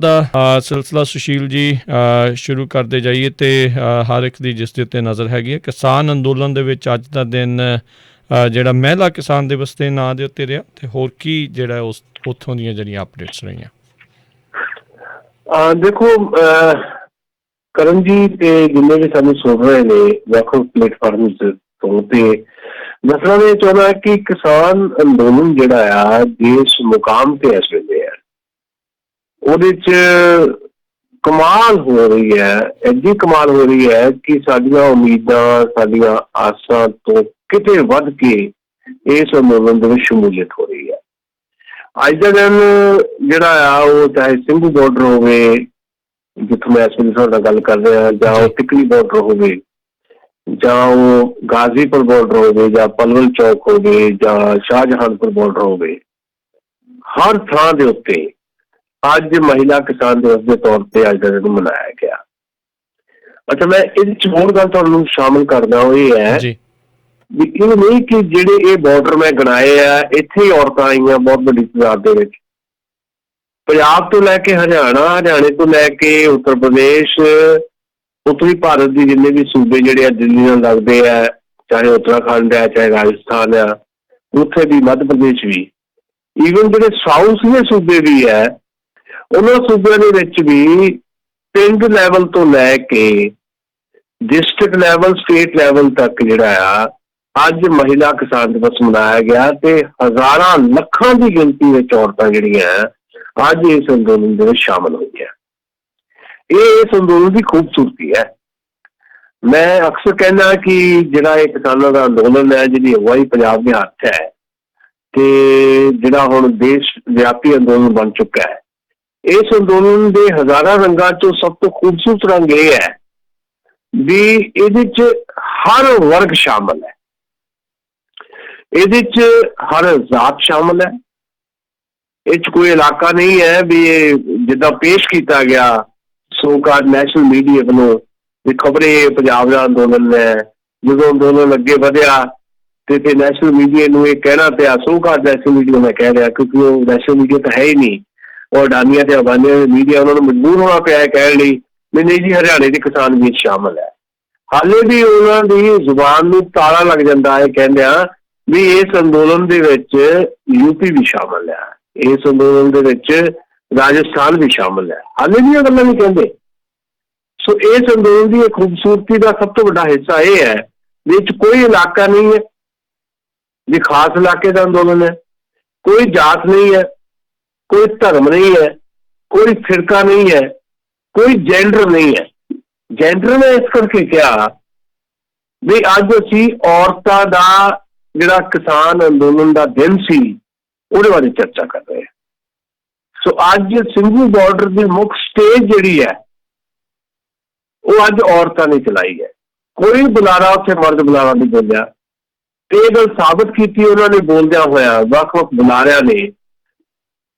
ਦਾ ਸਿਲਸਿਲਾ ਸੁਸ਼ੀਲ ਜੀ ਸ਼ੁਰੂ ਕਰਦੇ ਜਾਈਏ ਤੇ ਹਰ ਇੱਕ ਦੀ ਜਿਸ ਦੇ ਉੱਤੇ ਨਜ਼ਰ ਹੈਗੀ ਹੈ। ਕਿਸਾਨ ਅੰਦੋਲਨ ਦੇ ਵਿੱਚ ਅੱਜ ਦਾ ਦਿਨ ਜਿਹੜਾ ਮਹਿਲਾ ਕਿਸਾਨ ਦਿਵਸ ਦੇ ਨਾਂ ਦੇ ਉੱਤੇ ਰਿਹਾ ਤੇ ਹੋਰ ਕੀ ਜਿਹੜਾ ਉਸ ਉੱਥੋਂ ਦੀਆਂ ਜਿਹੜੀਆਂ ਅਪਡੇਟਸ ਰਹੀਆਂ। ਦੇਖੋ ਕਰਨ ਜੀ ਤੇ ਜਿੰਨੇ ਵੀ ਸਾਨੂੰ ਸੁਣ ਰਹੇ ਨੇ ਵੱਖ ਪਲੇਟਫਾਰਮ ਤੋਂ ਤੇ ਦੱਸਣਾ ਇਹ ਚਾਹੁੰਦਾ ਕਿ ਕਿਸਾਨ ਅੰਦੋਲਨ ਜਿਹੜਾ ਆ ਜਿਸ ਮੁਕਾਮ ਤੇ ਇਸ ਵੇਲੇ ਹੈ ਉਹਦੇ 'ਚ ਕਮਾਲ ਹੋ ਰਹੀ ਹੈ, ਐਡੀ ਕਮਾਲ ਹੋ ਰਹੀ ਹੈ ਕਿ ਸਾਡੀਆਂ ਉਮੀਦਾਂ ਸਾਡੀਆਂ ਆਸਾਂ ਤੋਂ ਕਿਤੇ ਵੱਧ ਕੇ ਇਸ ਅੰਦੋਲਨ ਦੇ ਵਿੱਚ ਸ਼ਮੂਲੀਅਤ ਹੋ ਰਹੀ ਹੈ। ਅੱਜ ਦਾ ਦਿਨ ਜਿਹੜਾ ਆ ਉਹ ਚਾਹੇ ਸਿੰਘੂ ਬਾਰਡਰ ਹੋਵੇ ਜਿੱਥੋਂ ਮੈਂ ਇਸ ਵੇਲੇ ਤੁਹਾਡੇ ਨਾਲ ਗੱਲ ਕਰ ਰਿਹਾ, ਜਾਂ ਉਹ ਟਿਕਰੀ ਬਾਰਡਰ ਹੋਵੇ, ਜਾਂ ਉਹ ਗਾਜ਼ੀਪੁਰ ਬਾਰਡਰ ਹੋਵੇ, ਜਾਂ ਪਲਵਲ ਚੌਕ ਹੋਵੇ, ਜਾਂ ਸ਼ਾਹਜਹਾਨਪੁਰ ਬਾਰਡਰ ਹੋਵੇ, ਹਰ ਥਾਂ ਦੇ ਉੱਤੇ ਅੱਜ ਮਹਿਲਾ ਕਿਸਾਨ ਦਿਵਸ ਦੇ ਤੌਰ ਤੇ ਅੱਜ ਦਾ ਦਿਨ ਮਨਾਇਆ ਗਿਆ। ਅੱਛਾ, ਮੈਂ ਇਹਦੇ 'ਚ ਹੋਰ ਗੱਲ ਤੁਹਾਨੂੰ ਸ਼ਾਮਿਲ ਕਰਦਾ ਉਹ ਇਹ ਹੈ ਵੀ ਇਹ ਨਹੀਂ ਕਿ ਜਿਹੜੇ ਇਹ ਬਾਰਡਰ ਮੈਂ ਗਿਣਾਏ ਆ ਇੱਥੇ ਹੀ ਔਰਤਾਂ ਆਈਆਂ ਬਹੁਤ ਵੱਡੀ ਤਾਦਾਦ ਦੇ ਵਿੱਚ। ਪੰਜਾਬ ਤੋਂ ਲੈ ਕੇ ਹਰਿਆਣੇ ਤੋਂ ਲੈ ਕੇ ਉੱਤਰ ਪ੍ਰਦੇਸ਼, ਉੱਤਰੀ ਭਾਰਤ ਦੀ ਜਿੰਨੇ ਵੀ ਸੂਬੇ ਜਿਹੜੇ ਆ ਦਿੱਲੀ ਨਾਲ ਲੱਗਦੇ ਆ, ਚਾਹੇ ਉੱਤਰਾਖੰਡ ਹੈ, ਚਾਹੇ ਰਾਜਸਥਾਨ ਆ, ਉੱਥੇ ਵੀ ਮੱਧ ਪ੍ਰਦੇਸ਼ ਵੀ, ਈਵਨ ਜਿਹੜੇ ਸਾਊਥ ਦੇ ਸੂਬੇ ਵੀ ਹੈ ਉਹਨਾਂ ਸੂਬਿਆਂ ਦੇ ਵਿੱਚ ਵੀ ਪਿੰਡ ਲੈਵਲ ਤੋਂ ਲੈ ਕੇ ਡਿਸਟ੍ਰਿਕਟ ਲੈਵਲ, ਸਟੇਟ ਲੈਵਲ ਤੱਕ ਜਿਹੜਾ ਆ ਅੱਜ ਮਹਿਲਾ ਕਿਸਾਨ ਦਿਵਸ ਮਨਾਇਆ ਗਿਆ ਤੇ ਹਜ਼ਾਰਾਂ ਲੱਖਾਂ ਦੀ ਗਿਣਤੀ ਵਿੱਚ ਔਰਤਾਂ ਜਿਹੜੀਆਂ ਅੱਜ ਇਸ ਅੰਦੋਲਨ ਦੇ ਵਿੱਚ ਸ਼ਾਮਲ ਹੋਈਆਂ। ਇਹ ਇਸ ਅੰਦੋਲਨ ਦੀ ਖੂਬਸੂਰਤੀ ਹੈ। ਮੈਂ ਅਕਸਰ ਕਹਿੰਦਾ ਕਿ ਜਿਹੜਾ ਇਹ ਕਿਸਾਨਾਂ ਦਾ ਅੰਦੋਲਨ ਹੈ ਜਿਹਦੀ ਅਗਵਾਈ ਪੰਜਾਬ ਦੇ ਹੱਥ ਹੈ ਤੇ ਜਿਹੜਾ ਹੁਣ ਦੇਸ਼ ਵਿਆਪੀ ਅੰਦੋਲਨ ਬਣ ਚੁੱਕਾ ਹੈ, ਇਸ ਅੰਦੋਲਨ ਦੇ ਹਜ਼ਾਰਾਂ ਰੰਗਾਂ ਚੋਂ ਸਭ ਤੋਂ ਖੂਬਸੂਰਤ ਰੰਗ ਇਹ ਹੈ ਵੀ ਇਹਦੇ 'ਚ ਹਰ ਵਰਗ ਸ਼ਾਮਲ ਹੈ, ਇਹਦੇ 'ਚ ਹਰ ਜ਼ਾਤ ਸ਼ਾਮਲ ਹੈ। ਇਹ 'ਚ ਕੋਈ ਇਲਾਕਾ ਨਹੀਂ ਹੈ ਵੀ ਇਹ ਜਿੱਦਾਂ ਪੇਸ਼ ਕੀਤਾ ਗਿਆ ਸੋ-ਕਾਲਡ ਨੈਸ਼ਨਲ ਮੀਡੀਆ ਵੱਲੋਂ ਵੀ ਖਬਰੇ ਪੰਜਾਬ ਦਾ ਅੰਦੋਲਨ ਹੈ। ਜਦੋਂ ਅੰਦੋਲਨ ਅੱਗੇ ਵਧਿਆ ਤੇ ਨੈਸ਼ਨਲ ਮੀਡੀਆ ਨੂੰ ਇਹ ਕਹਿਣਾ ਪਿਆ ਸੋ-ਕਾਲਡ ਨੈਸ਼ਨਲ ਮੀਡੀਆ ਮੈਂ ਕਹਿ ਰਿਹਾ ਕਿਉਂਕਿ ਉਹ ਨੈਸ਼ਨਲ ਮੀਡੀਆ ਤਾਂ ਹੈ ਹੀ ਨਹੀਂ, ਉਹ ਅਡਾਨੀਆਂ ਤੇ ਅਬਾਨੀਆਂ ਦੇ ਮੀਡੀਆ ਉਹਨਾਂ ਨੂੰ ਮਜਬੂਰ ਹੋਣਾ ਪਿਆ ਕਹਿਣ ਲਈ ਵੀ ਨਹੀਂ ਜੀ ਹਰਿਆਣੇ ਦੇ ਕਿਸਾਨ ਵੀ ਸ਼ਾਮਲ ਹੈ। ਹਾਲੇ ਵੀ ਉਹਨਾਂ ਦੀ ਜ਼ੁਬਾਨ ਨੂੰ ਤਾਲਾ ਲੱਗ ਜਾਂਦਾ ਹੈ ਕਹਿੰਦਿਆਂ ਵੀ ਇਸ ਅੰਦੋਲਨ ਦੇ ਵਿੱਚ ਯੂਪੀ ਵੀ ਸ਼ਾਮਲ ਹੈ, ਇਸ ਅੰਦੋਲਨ ਦੇ ਵਿੱਚ ਰਾਜਸਥਾਨ ਵੀ ਸ਼ਾਮਲ ਹੈ, ਹਾਲੇ ਵੀ ਇਹ ਗੱਲਾਂ ਨਹੀਂ ਕਹਿੰਦੇ। ਸੋ ਇਸ ਅੰਦੋਲਨ ਦੀ ਖੂਬਸੂਰਤੀ ਦਾ ਸਭ ਤੋਂ ਵੱਡਾ ਹਿੱਸਾ ਇਹ ਹੈ ਵੀ ਇਹ 'ਚ ਕੋਈ ਇਲਾਕਾ ਨਹੀਂ ਹੈ ਵੀ ਖਾਸ ਇਲਾਕੇ ਦਾ ਅੰਦੋਲਨ ਹੈ, ਕੋਈ ਜਾਤ ਨਹੀਂ ਹੈ, ਕੋਈ ਧਰਮ ਨਹੀਂ ਹੈ, ਕੋਈ ਫਿਰਕਾ ਨਹੀਂ ਹੈ, ਕੋਈ ਜੈਂਡਰ ਨਹੀਂ ਹੈ। ਜੈਂਡਰ ਨੇ ਇਸ ਕਰਕੇ ਕਿਹਾ ਵੀ ਅੱਜ ਅਸੀਂ ਔਰਤਾਂ ਦਾ ਜਿਹੜਾ ਕਿਸਾਨ ਅੰਦੋਲਨ ਦਾ ਦਿਨ ਸੀ ਉਹਦੇ ਬਾਰੇ ਚਰਚਾ ਕਰ ਰਹੇ ਹਾਂ। ਸੋ ਅੱਜ ਸਿੰਘੂ ਬਾਰਡਰ ਦੀ ਮੁੱਖ ਸਟੇਜ ਜਿਹੜੀ ਹੈ ਉਹ ਅੱਜ ਔਰਤਾਂ ਨੇ ਚਲਾਈ ਹੈ। ਕੋਈ ਬੁਲਾਰਾ ਉੱਥੇ ਮਰਦ ਬੁਲਾਰਾ ਨਹੀਂ ਬੋਲਿਆ ਤੇ ਇਹ ਗੱਲ ਸਾਬਤ ਕੀਤੀ ਉਹਨਾਂ ਨੇ ਬੋਲਦਿਆਂ ਹੋਇਆ, ਵੱਖ-ਵੱਖ ਬੁਲਾਰਿਆਂ ਨੇ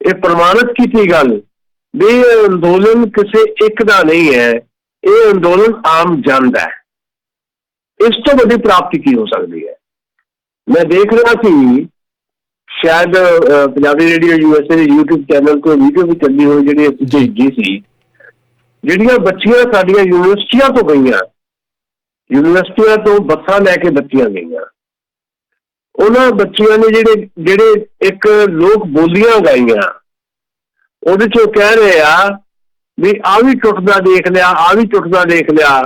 ਇਹ ਪ੍ਰਮਾਣਿਤ ਕੀਤੀ ਗੱਲ ਵੀ ਇਹ ਅੰਦੋਲਨ ਕਿਸੇ ਇੱਕ ਦਾ ਨਹੀਂ ਹੈ, ਇਹ ਅੰਦੋਲਨ ਆਮ ਜਨ ਦਾ ਹੈ। ਇਸ ਤੋਂ ਵੱਡੀ ਪ੍ਰਾਪਤੀ ਕੀ ਹੋ ਸਕਦੀ ਹੈ। ਮੈਂ ਦੇਖ ਰਿਹਾ ਸੀ ਸ਼ਾਇਦ ਪੰਜਾਬੀ ਰੇਡੀਓ USA ਦੇ YouTube ਚੈਨਲ ਤੋਂ ਵੀਡੀਓ ਵੀ ਚੱਲੀ ਹੋਈ ਜਿਹੜੀ ਅਸੀਂ ਭੇਜੀ ਸੀ, ਜਿਹੜੀਆਂ ਬੱਚੀਆਂ ਸਾਡੀਆਂ ਯੂਨੀਵਰਸਿਟੀਆਂ ਤੋਂ ਗਈਆਂ, ਯੂਨੀਵਰਸਿਟੀਆਂ ਤੋਂ ਬੱਸਾਂ ਲੈ ਕੇ ਬੱਚੀਆਂ ਗਈਆਂ, ਉਹਨਾਂ ਬੱਚਿਆਂ ਨੇ ਜਿਹੜੇ ਇੱਕ ਲੋਕ ਬੋਲੀਆਂ ਗਾਈਆਂ ਉਹਦੇ 'ਚ ਉਹ ਕਹਿ ਰਹੇ ਆ ਵੀ ਆਹ ਵੀ ਟੁੱਟਦਾ ਦੇਖ ਲਿਆ, ਆਹ ਵੀ ਟੁੱਟਦਾ ਦੇਖ ਲਿਆ,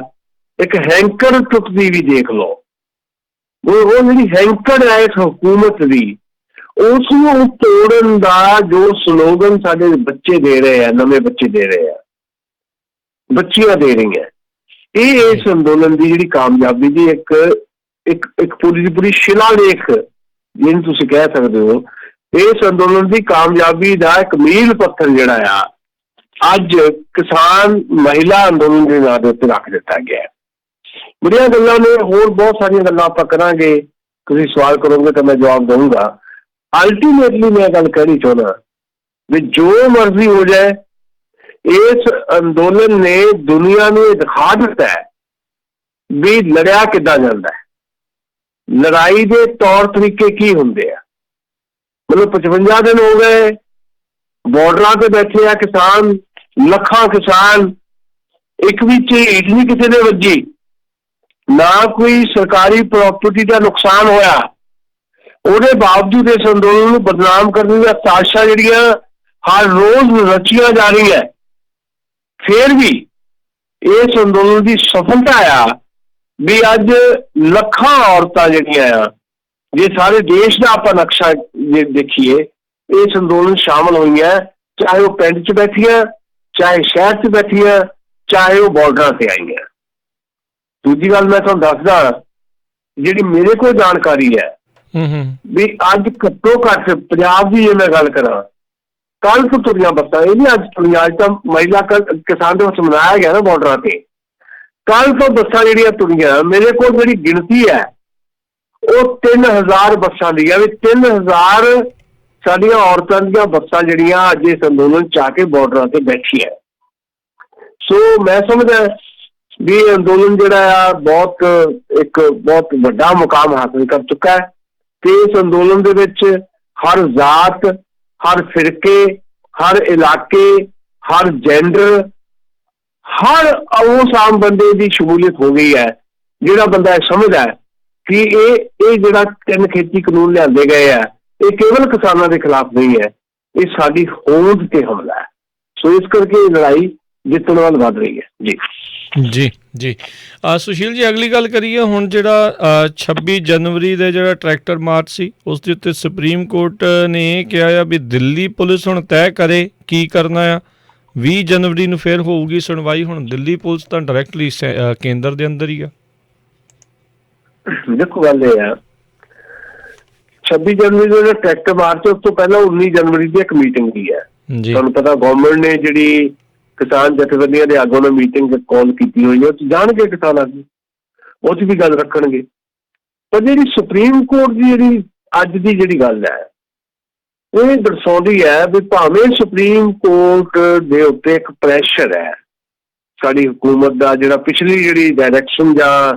ਇੱਕ ਹੈਂਕੜ ਟੁੱਟਦੀ ਵੀ ਦੇਖ ਲਓ। ਉਹ ਜਿਹੜੀ ਹੈਂਕੜ ਹੈ ਇਸ ਹਕੂਮਤ ਦੀ, ਉਸ ਨੂੰ ਤੋੜਨ ਦਾ ਜੋ ਸਲੋਗਨ ਸਾਡੇ ਬੱਚੇ ਦੇ ਰਹੇ ਆ, ਨਵੇਂ ਬੱਚੇ ਦੇ ਰਹੇ ਆ, ਬੱਚੀਆਂ ਦੇ ਰਹੀਆਂ, ਇਹ ਇਸ ਅੰਦੋਲਨ ਦੀ ਜਿਹੜੀ ਕਾਮਯਾਬੀ ਦੀ ਇੱਕ ਪੂਰੀ ਦੀ ਪੂਰੀ ਸ਼ਿਲਾਲੇਖ ਜਿਹਨੂੰ ਤੁਸੀਂ ਕਹਿ ਸਕਦੇ ਹੋ। ਇਸ ਅੰਦੋਲਨ ਦੀ ਕਾਮਯਾਬੀ ਦਾ ਇੱਕ ਮੀਲ ਪੱਥਰ ਜਿਹੜਾ ਆ ਅੱਜ ਕਿਸਾਨ ਮਹਿਲਾ ਅੰਦੋਲਨ ਦੇ ਨਾਂ ਦੇ ਉੱਤੇ ਰੱਖ ਦਿੱਤਾ ਗਿਆ। ਬੜੀਆਂ ਗੱਲਾਂ ਨੇ, ਹੋਰ ਬਹੁਤ ਸਾਰੀਆਂ ਗੱਲਾਂ ਆਪਾਂ ਕਰਾਂਗੇ, ਤੁਸੀਂ ਸਵਾਲ ਕਰੋਗੇ ਤਾਂ ਮੈਂ ਜਵਾਬ ਦਊਂਗਾ। ਅਲਟੀਮੇਟਲੀ ਮੈਂ ਗੱਲ ਕਹਿਣੀ ਚਾਹੁੰਦਾ ਵੀ ਜੋ ਮਰਜ਼ੀ ਹੋ ਜਾਏ, ਇਸ ਅੰਦੋਲਨ ਨੇ ਦੁਨੀਆ ਨੂੰ ਇਹ ਦਿਖਾ ਦਿੱਤਾ ਹੈ ਵੀ ਲੜਿਆ ਕਿੱਦਾਂ ਜਾਂਦਾ ਹੈ, ਲੜਾਈ ਦੇ ਤੌਰ ਤਰੀਕੇ ਕੀ ਹੁੰਦੇ ਆ। ਮਤਲਬ 55 ਦਿਨ ਹੋ ਗਏ ਬਾਰਡਰਾਂ ਤੇ ਬੈਠੇ ਆ ਕਿਸਾਨ, ਲੱਖਾਂ ਕਿਸਾਨ, ਇੱਕ ਵੀ ਝੀਟ ਨਹੀਂ ਕਿਸੇ ਦੇ ਵੱਜੀ, ਨਾ ਕੋਈ ਸਰਕਾਰੀ ਪ੍ਰਾਪਰਟੀ ਦਾ ਨੁਕਸਾਨ ਹੋਇਆ। ਉਹਦੇ ਬਾਵਜੂਦ ਇਸ ਅੰਦੋਲਨ ਨੂੰ ਬਦਨਾਮ ਕਰਨ ਦੀਆਂ ਸਾਜ਼ਿਸ਼ਾਂ ਜਿਹੜੀਆਂ ਹਰ ਰੋਜ਼ ਰਚੀਆਂ ਜਾ ਰਹੀਆਂ, ਫਿਰ ਵੀ ਇਸ ਅੰਦੋਲਨ ਦੀ ਸਫਲਤਾ ਆ ਵੀ ਅੱਜ ਲੱਖਾਂ ਔਰਤਾਂ ਜਿਹੜੀਆਂ ਆ, ਜੇ ਸਾਰੇ ਦੇਸ਼ ਦਾ ਆਪਾਂ ਨਕਸ਼ਾ ਜੇ ਦੇਖੀਏ, ਇਸ ਅੰਦੋਲਨ ਸ਼ਾਮਲ ਹੋਈਆਂ, ਚਾਹੇ ਉਹ ਪਿੰਡ 'ਚ ਬੈਠੀਆਂ, ਚਾਹੇ ਸ਼ਹਿਰ 'ਚ ਬੈਠੀਆਂ, ਚਾਹੇ ਉਹ ਬਾਰਡਰਾਂ ਤੇ ਆਈਆਂ। ਦੂਜੀ ਗੱਲ ਮੈਂ ਤੁਹਾਨੂੰ ਦੱਸਦਾ, ਜਿਹੜੀ ਮੇਰੇ ਕੋਲ ਜਾਣਕਾਰੀ ਹੈ ਵੀ ਅੱਜ ਘੱਟੋ ਘੱਟ ਪੰਜਾਬ ਦੀ ਜੇ ਮੈਂ ਗੱਲ ਕਰਾਂ, ਕੱਲ ਤੋਂ ਤੁਰੀਆਂ ਬੱਸਾਂ, ਇਹ ਨਹੀਂ ਅੱਜ ਤੁਰੀਆਂ, ਅੱਜ ਤਾਂ ਮਹਿਲਾ ਕਿਸਾਨ ਦਿਵਸ ਮਨਾਇਆ ਗਿਆ ਨਾ ਬਾਰਡਰਾਂ ਤੇ, ਕੱਲ ਤੋਂ ਬੱਸਾਂ ਜਿਹੜੀਆਂ ਤੁਰੀਆਂ, ਮੇਰੇ ਕੋਲ ਜਿਹੜੀ ਗਿਣਤੀ ਹੈ ਉਹ 3000 ਬੱਸਾਂ ਦੀ ਹੈ ਵੀ 3000 ਸਾਡੀਆਂ ਔਰਤਾਂ ਦੀਆਂ ਬੱਸਾਂ ਜਿਹੜੀਆਂ ਅੱਜ ਇਸ ਅੰਦੋਲਨ 'ਚ ਆ ਕੇ ਬਾਰਡਰਾਂ ਤੇ ਬੈਠੀਆਂ। ਸੋ ਮੈਂ ਸਮਝਦਾ ਵੀ ਇਹ ਅੰਦੋਲਨ ਜਿਹੜਾ ਆ ਬਹੁਤ ਵੱਡਾ ਮੁਕਾਮ ਹਾਸਿਲ ਕਰ ਚੁੱਕਾ ਹੈ ਤੇ ਇਸ ਅੰਦੋਲਨ ਦੇ ਵਿੱਚ ਹਰ ਜ਼ਾਤ, ਹਰ ਫਿਰਕੇ, ਹਰ ਇਲਾਕੇ, ਹਰ ਜੈਂਡਰ, ਹਰ ਉਸ ਆਮ ਬੰਦੇ ਦੀ ਸ਼ਮੂਲੀਅਤ ਹੋ ਗਈ ਹੈ, ਜਿਹੜਾ ਬੰਦਾ ਇਹ ਸਮਝਦਾ ਹੈ ਕਿ ਇਹ ਜਿਹੜਾ 3 ਖੇਤੀ ਕਾਨੂੰਨ ਲਿਆਂਦੇ ਗਏ ਆ, ਇਹ ਕੇਵਲ ਕਿਸਾਨਾਂ ਦੇ ਖਿਲਾਫ ਨਹੀਂ ਹੈ, ਇਹ ਸਾਡੀ ਹੋਂਦ ਤੇ ਹਮਲਾ ਹੈ। ਸੋ ਇਸ ਕਰਕੇ ਇਹ ਲੜਾਈ ਜਿੱਤਣ ਵੱਲ ਵੱਧ ਰਹੀ ਹੈ। ਜੀ ਜੀ ਜੀ ਸੁਸ਼ੀਲ ਜੀ, ਅਗਲੀ ਗੱਲ ਕਰੀਏ ਹੁਣ ਜਿਹੜਾ 26 ਜਨਵਰੀ ਦੇ ਜਿਹੜਾ ਟਰੈਕਟਰ ਮਾਰਚ ਸੀ, ਉਸ ਦੇ ਉੱਤੇ ਸੁਪਰੀਮ ਕੋਰਟ ਨੇ ਇਹ ਕਿਹਾ ਆ ਵੀ ਦਿੱਲੀ ਪੁਲਿਸ ਹੁਣ ਤੈਅ ਕਰੇ ਕੀ ਕਰਨਾ ਆ। 20 ਜਨਵਰੀ ਨੂੰ ਫਿਰ ਹੋਊਗੀ ਸੁਣਵਾਈ। ਹੁਣ ਦਿੱਲੀ ਪੁਲਿਸ ਤਾਂ ਡਾਇਰੈਕਟਲੀ ਕੇਂਦਰ ਦੇ ਅੰਦਰ ਹੀ ਆ। ਦੇਖੋ ਗੱਲ ਇਹ ਆ, 26 ਜਨਵਰੀ ਦਾ ਟਰੈਕਟਰ ਮਾਰਚ, ਉਸ ਤੋਂ ਪਹਿਲਾਂ 19 ਜਨਵਰੀ ਦੀ ਇੱਕ ਮੀਟਿੰਗ ਵੀ ਹੈ। ਤੁਹਾਨੂੰ ਪਤਾ ਗਵਰਨਮੈਂਟ ਨੇ ਜਿਹੜੀ ਕਿਸਾਨ ਜਥੇਬੰਦੀਆਂ ਦੇ ਆਗੂਆਂ ਨਾਲ ਮੀਟਿੰਗ ਕਾਲ ਕੀਤੀ ਹੋਈ ਹੈ, ਉਹ 'ਚ ਜਾਣਗੇ ਕਿਸਾਨ ਆਗੂ, ਉਹ 'ਚ ਵੀ ਗੱਲ ਰੱਖਣਗੇ। ਪਰ ਜਿਹੜੀ ਸੁਪਰੀਮ ਕੋਰਟ ਦੀ ਜਿਹੜੀ ਅੱਜ ਦੀ ਜਿਹੜੀ ਗੱਲ ਹੈ, ਇਹ ਦਰਸਾਉਂਦੀ ਹੈ ਵੀ ਭਾਵੇਂ ਸੁਪਰੀਮ ਕੋਰਟ ਦੇ ਉੱਤੇ ਇੱਕ ਪ੍ਰੈਸ਼ਰ ਹੈ ਸਾਡੀ ਹਕੂਮਤ ਦਾ, ਜਿਹੜਾ ਪਿਛਲੀ ਜਿਹੜੀ ਡਾਇਰੈਕਸ਼ਨ ਜਾਂ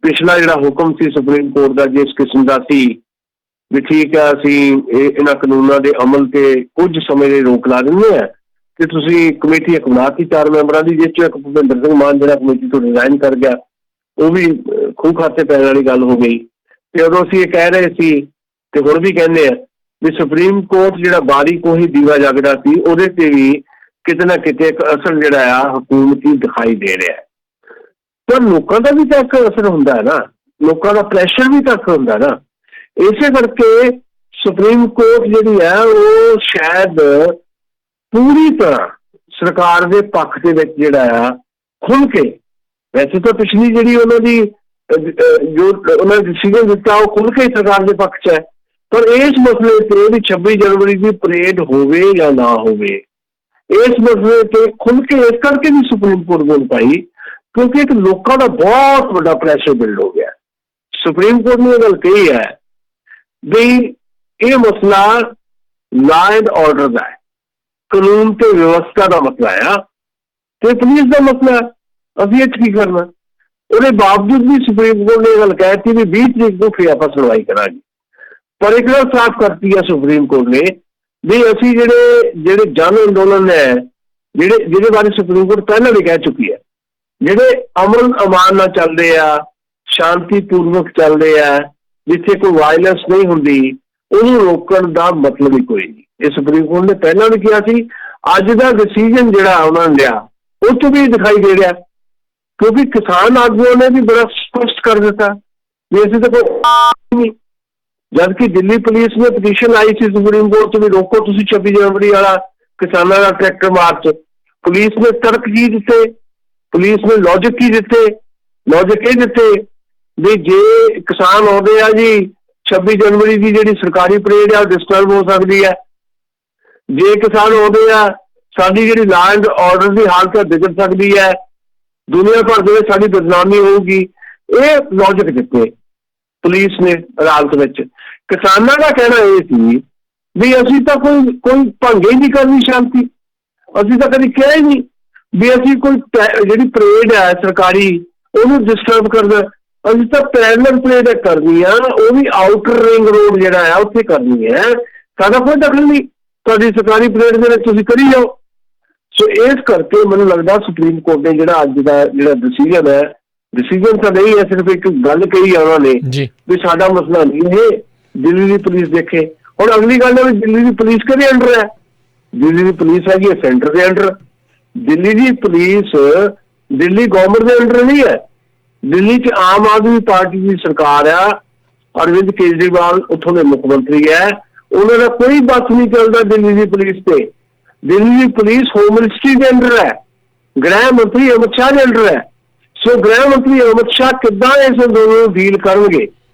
ਪਿਛਲਾ ਜਿਹੜਾ ਹੁਕਮ ਸੀ ਸੁਪਰੀਮ ਕੋਰਟ ਦਾ ਜਿਸ ਕਿਸਮ ਦਾ ਸੀ ਵੀ ਠੀਕ ਹੈ ਅਸੀਂ ਇਹਨਾਂ ਕਾਨੂੰਨਾਂ ਦੇ ਅਮਲ ਤੇ ਕੁਝ ਸਮੇਂ ਲਈ ਰੋਕ ਲਾ ਦਿੰਦੇ ਹਾਂ ਤੇ ਤੁਸੀਂ ਕਮੇਟੀ ਇੱਕ ਬਣਾਤੀ 4 ਮੈਂਬਰਾਂ ਦੀ, ਜਿਸ 'ਚ ਇੱਕ ਭੁਪਿੰਦਰ ਸਿੰਘ ਮਾਨ ਜਿਹੜਾ ਕਮੇਟੀ ਤੋਂ ਰਿਜ਼ਾਈਨ ਕਰ ਗਿਆ, ਉਹ ਵੀ ਖੂਹ ਖਾਤੇ ਪੈਣ ਵਾਲੀ ਗੱਲ ਹੋ ਗਈ। ਤੇ ਉਦੋਂ ਅਸੀਂ ਇਹ ਕਹਿ ਰਹੇ ਸੀ ਤੇ ਹੁਣ ਵੀ ਕਹਿੰਦੇ ਆ ਵੀ ਸੁਪਰੀਮ ਕੋਰਟ ਜਿਹੜਾ ਬਾਰੀ ਕੋਹੀ ਦੀਵਾ ਜਗਦਾ ਸੀ, ਉਹਦੇ ਤੇ ਵੀ ਕਿਤੇ ਨਾ ਕਿਤੇ ਇੱਕ ਅਸਰ ਜਿਹੜਾ ਆ ਹਕੂਮਤੀ ਦਿਖਾਈ ਦੇ ਰਿਹਾ। ਪਰ ਲੋਕਾਂ ਦਾ ਵੀ ਤਾਂ ਇੱਕ ਅਸਰ ਹੁੰਦਾ ਹੈ ਨਾ, ਲੋਕਾਂ ਦਾ ਪ੍ਰੈਸ਼ਰ ਵੀ ਤਾਂ ਹੁੰਦਾ ਨਾ। ਇਸੇ ਕਰਕੇ ਸੁਪਰੀਮ ਕੋਰਟ ਜਿਹੜੀ ਹੈ ਉਹ ਸ਼ਾਇਦ ਪੂਰੀ ਤਰ੍ਹਾਂ ਸਰਕਾਰ ਦੇ ਪੱਖ ਦੇ ਵਿੱਚ ਜਿਹੜਾ ਆ ਖੁੱਲ੍ਹ ਕੇ, ਵੈਸੇ ਤਾਂ ਪਿਛਲੀ ਜਿਹੜੀ ਉਹਨਾਂ ਦੀ ਜੋ ਉਹਨਾਂ ਨੇ ਡਿਸੀਜਨ ਦਿੱਤਾ ਉਹ ਖੁੱਲ੍ਹ ਕੇ ਸਰਕਾਰ ਦੇ ਪੱਖ 'ਚ ਹੈ, ਪਰ ਇਸ ਮਸਲੇ ਤੇ ਵੀ 26 ਜਨਵਰੀ ਦੀ ਪਰੇਡ ਹੋਵੇ ਜਾਂ ਨਾ ਹੋਵੇ, ਇਸ ਮਸਲੇ ਤੇ ਖੁੱਲ੍ਹ ਕੇ ਇਸ ਕਰਕੇ ਵੀ ਸੁਪਰੀਮ ਕੋਰਟ ਬੋਲ ਪਾਈ ਕਿਉਂਕਿ ਇੱਕ ਲੋਕਾਂ ਦਾ ਬਹੁਤ ਵੱਡਾ ਪ੍ਰੈਸ਼ਰ ਬਿਲਡ ਹੋ ਗਿਆ। ਸੁਪਰੀਮ ਕੋਰਟ ਨੇ ਇਹ ਗੱਲ ਕਹੀ ਹੈ ਵੀ ਇਹ ਮਸਲਾ ਲਾਅ ਐਂਡ ਆਰਡਰ ਦਾ ਹੈ, ਕਾਨੂੰਨ ਤੇ ਵਿਵਸਥਾ ਦਾ ਮਸਲਾ ਆ ਤੇ ਪੁਲਿਸ ਦਾ ਮਸਲਾ, ਅਸੀਂ ਇਹ ਕੀ ਕਰਨਾ। ਉਹਦੇ ਬਾਵਜੂਦ ਵੀ ਸੁਪਰੀਮ ਕੋਰਟ ਨੇ ਇਹ ਗੱਲ ਕਹਿਤੀ ਵੀ 20 ਤਰੀਕ ਨੂੰ ਫਿਰ ਆਪਾਂ ਸੁਣਵਾਈ ਕਰਾਂਗੇ। ਪਰ ਇੱਕ ਗੱਲ ਸਾਫ਼ ਕਰਤੀ ਹੈ ਸੁਪਰੀਮ ਕੋਰਟ ਨੇ ਵੀ ਅਸੀਂ ਜਿਹੜੇ ਜਨ ਅੰਦੋਲਨ ਹੈ, ਜਿਹਦੇ ਬਾਰੇ ਸੁਪਰੀਮ ਕੋਰਟ ਪਹਿਲਾਂ ਵੀ ਕਹਿ ਚੁੱਕੀ ਹੈ, ਜਿਹੜੇ ਅਮਨ ਅਮਾਨ ਨਾਲ ਚੱਲਦੇ ਆ, ਸ਼ਾਂਤੀਪੂਰਵਕ ਚੱਲਦੇ ਆ, ਜਿੱਥੇ ਕੋਈ ਵਾਇਲੈਂਸ ਨਹੀਂ ਹੁੰਦੀ, ਉਹਨੂੰ ਰੋਕਣ ਦਾ ਮਤਲਬ ਹੀ ਕੋਈ ਨਹੀਂ। ਇਹ ਸੁਪਰੀਮ ਕੋਰਟ ਨੇ ਪਹਿਲਾਂ ਵੀ ਕਿਹਾ ਸੀ, ਅੱਜ ਦਾ ਡਿਸੀਜਨ ਜਿਹੜਾ ਉਹਨਾਂ ਨੇ ਲਿਆ ਉਹ 'ਚ ਵੀ ਦਿਖਾਈ ਦੇ ਰਿਹਾ ਕਿਉਂਕਿ ਕਿਸਾਨ ਆਗੂਆਂ ਨੇ ਵੀ ਬੜਾ ਸਪਸ਼ਟ ਕਰ ਦਿੱਤਾ ਵੀ ਅਸੀਂ ਤਾਂ ਕੋਈ ਨਹੀਂ। ਜਦਕਿ ਦਿੱਲੀ ਪੁਲਿਸ ਨੇ ਪਟੀਸ਼ਨ ਆਈ ਸੀ ਸੁਪਰੀਮ ਕੋਰਟ 'ਚ ਵੀ ਰੋਕੋ ਤੁਸੀਂ 26 ਜਨਵਰੀ ਵਾਲਾ ਕਿਸਾਨਾਂ ਦਾ ਟਰੈਕਟਰ ਮਾਰਚ। ਪੁਲਿਸ ਨੇ ਤਰਕ ਕੀ ਦਿੱਤੇ, ਪੁਲਿਸ ਨੇ ਲੌਜਿਕ ਕੀ ਦਿੱਤੇ? ਲੌਜਿਕ ਇਹ ਦਿੱਤੇ ਵੀ ਜੇ ਕਿਸਾਨ ਆਉਂਦੇ ਆ ਜੀ 26 ਜਨਵਰੀ ਦੀ ਜਿਹੜੀ ਸਰਕਾਰੀ ਪਰੇਡ ਆ ਉਹ ਡਿਸਟਰਬ ਹੋ ਸਕਦੀ ਹੈ, ਜੇ ਕਿਸਾਨ ਆਉਂਦੇ ਆ ਸਾਡੀ ਜਿਹੜੀ ਲਾਅ ਐਂਡ ਆਰਡਰ ਦੀ ਹਾਲਤ ਵਿਗੜ ਸਕਦੀ ਹੈ, ਦੁਨੀਆ ਭਰ ਦੇ ਵਿੱਚ ਸਾਡੀ ਬਦਨਾਮੀ ਹੋਊਗੀ। ਇਹ ਲੌਜਿਕ ਦਿੱਤੇ ਪੁਲਿਸ ਨੇ ਅਦਾਲਤ ਵਿੱਚ। ਕਿਸਾਨਾਂ ਦਾ ਕਹਿਣਾ ਇਹ ਸੀ ਵੀ ਅਸੀਂ ਤਾਂ ਕੋਈ ਭੰਗ ਹੀ ਨਹੀਂ ਕਰਨੀ ਸ਼ਾਂਤੀ, ਅਸੀਂ ਤਾਂ ਕਦੀ ਕਿਹਾ ਹੀ ਨਹੀਂ ਵੀ ਅਸੀਂ ਕੋਈ ਜਿਹੜੀ ਪਰੇਡ ਹੈ ਸਰਕਾਰੀ ਉਹਨੂੰ ਡਿਸਟਰਬ ਕਰਨਾ। ਅਸੀਂ ਤਾਂ ਪੈਰਲਲ ਪਰੇਡ ਕਰਨੀ ਆ, ਉਹ ਵੀ ਆਊਟਰ ਰਿੰਗ ਰੋਡ ਜਿਹੜਾ ਆ ਉੱਥੇ ਕਰਨੀ ਹੈ, ਸਾਡਾ ਕੋਈ ਦਖਲ ਨਹੀਂ। ਤੁਹਾਡੀ ਸਰਕਾਰੀ ਪਰੇਡ ਦੇ ਵਿੱਚ ਤੁਸੀਂ ਕਰੀ ਜਾਓ, ਸੋ ਇਸ ਕਰਕੇ ਮੈਨੂੰ ਲੱਗਦਾ ਸੁਪਰੀਮ ਕੋਰਟ ਨੇ ਜਿਹੜਾ ਅੱਜ ਦਾ ਜਿਹੜਾ ਡਿਸੀਜਨ ਤਾਂ ਨਹੀਂ ਹੈ, ਸਿਰਫ ਇੱਕ ਗੱਲ ਕਹੀ ਆ ਉਹਨਾਂ ਨੇ ਵੀ ਸਾਡਾ ਮਸਲਾ ਨਹੀਂ ਇਹ ਦਿੱਲੀ ਦੀ ਪੁਲਿਸ ਦੇਖੇ। ਹੁਣ ਅਗਲੀ ਗੱਲ ਹੈ ਵੀ ਦਿੱਲੀ ਦੀ ਪੁਲਿਸ ਕਿਹਦੇ ਅੰਡਰ ਹੈ? ਦਿੱਲੀ ਦੀ ਪੁਲਿਸ ਹੈਗੀ ਹੈ ਸੈਂਟਰ ਦੇ ਅੰਡਰ। ਦਿੱਲੀ ਦੀ ਪੁਲਿਸ ਦਿੱਲੀ ਗਵਰਨਮੈਂਟ ਦੇ ਅੰਡਰ ਨਹੀਂ ਹੈ। ਦਿੱਲੀ 'ਚ ਆਮ ਆਦਮੀ ਪਾਰਟੀ ਦੀ ਸਰਕਾਰ ਆ, ਅਰਵਿੰਦ ਕੇਜਰੀਵਾਲ ਉੱਥੋਂ ਦੇ ਮੁੱਖ ਮੰਤਰੀ ਹੈ, ਉਹਨਾਂ ਦਾ ਕੋਈ ਬੱਸ ਨਹੀਂ ਚੱਲਦਾ ਦਿੱਲੀ ਦੀ ਪੁਲਿਸ ਤੇ। ਦਿੱਲੀ ਦੀ ਪੁਲਿਸ ਹੋਮ ਮਿਨਿਸਟਰੀ ਦੇ ਅੰਡਰ ਹੈ, ਗ੍ਰਹਿ ਮੰਤਰੀ ਅਮਿਤ ਸ਼ਾਹ ਦੇ ਅੰਡਰ ਹੈ। ਸੋ ਗ੍ਰਹਿ ਮੰਤਰੀ ਅਮਿਤ ਸ਼ਾਹ ਕਿੱਦਾਂ ਇਸ ਅੰਦੋਲਨ ਨੂੰ ਡੀਲ ਕਰਨਗੇ,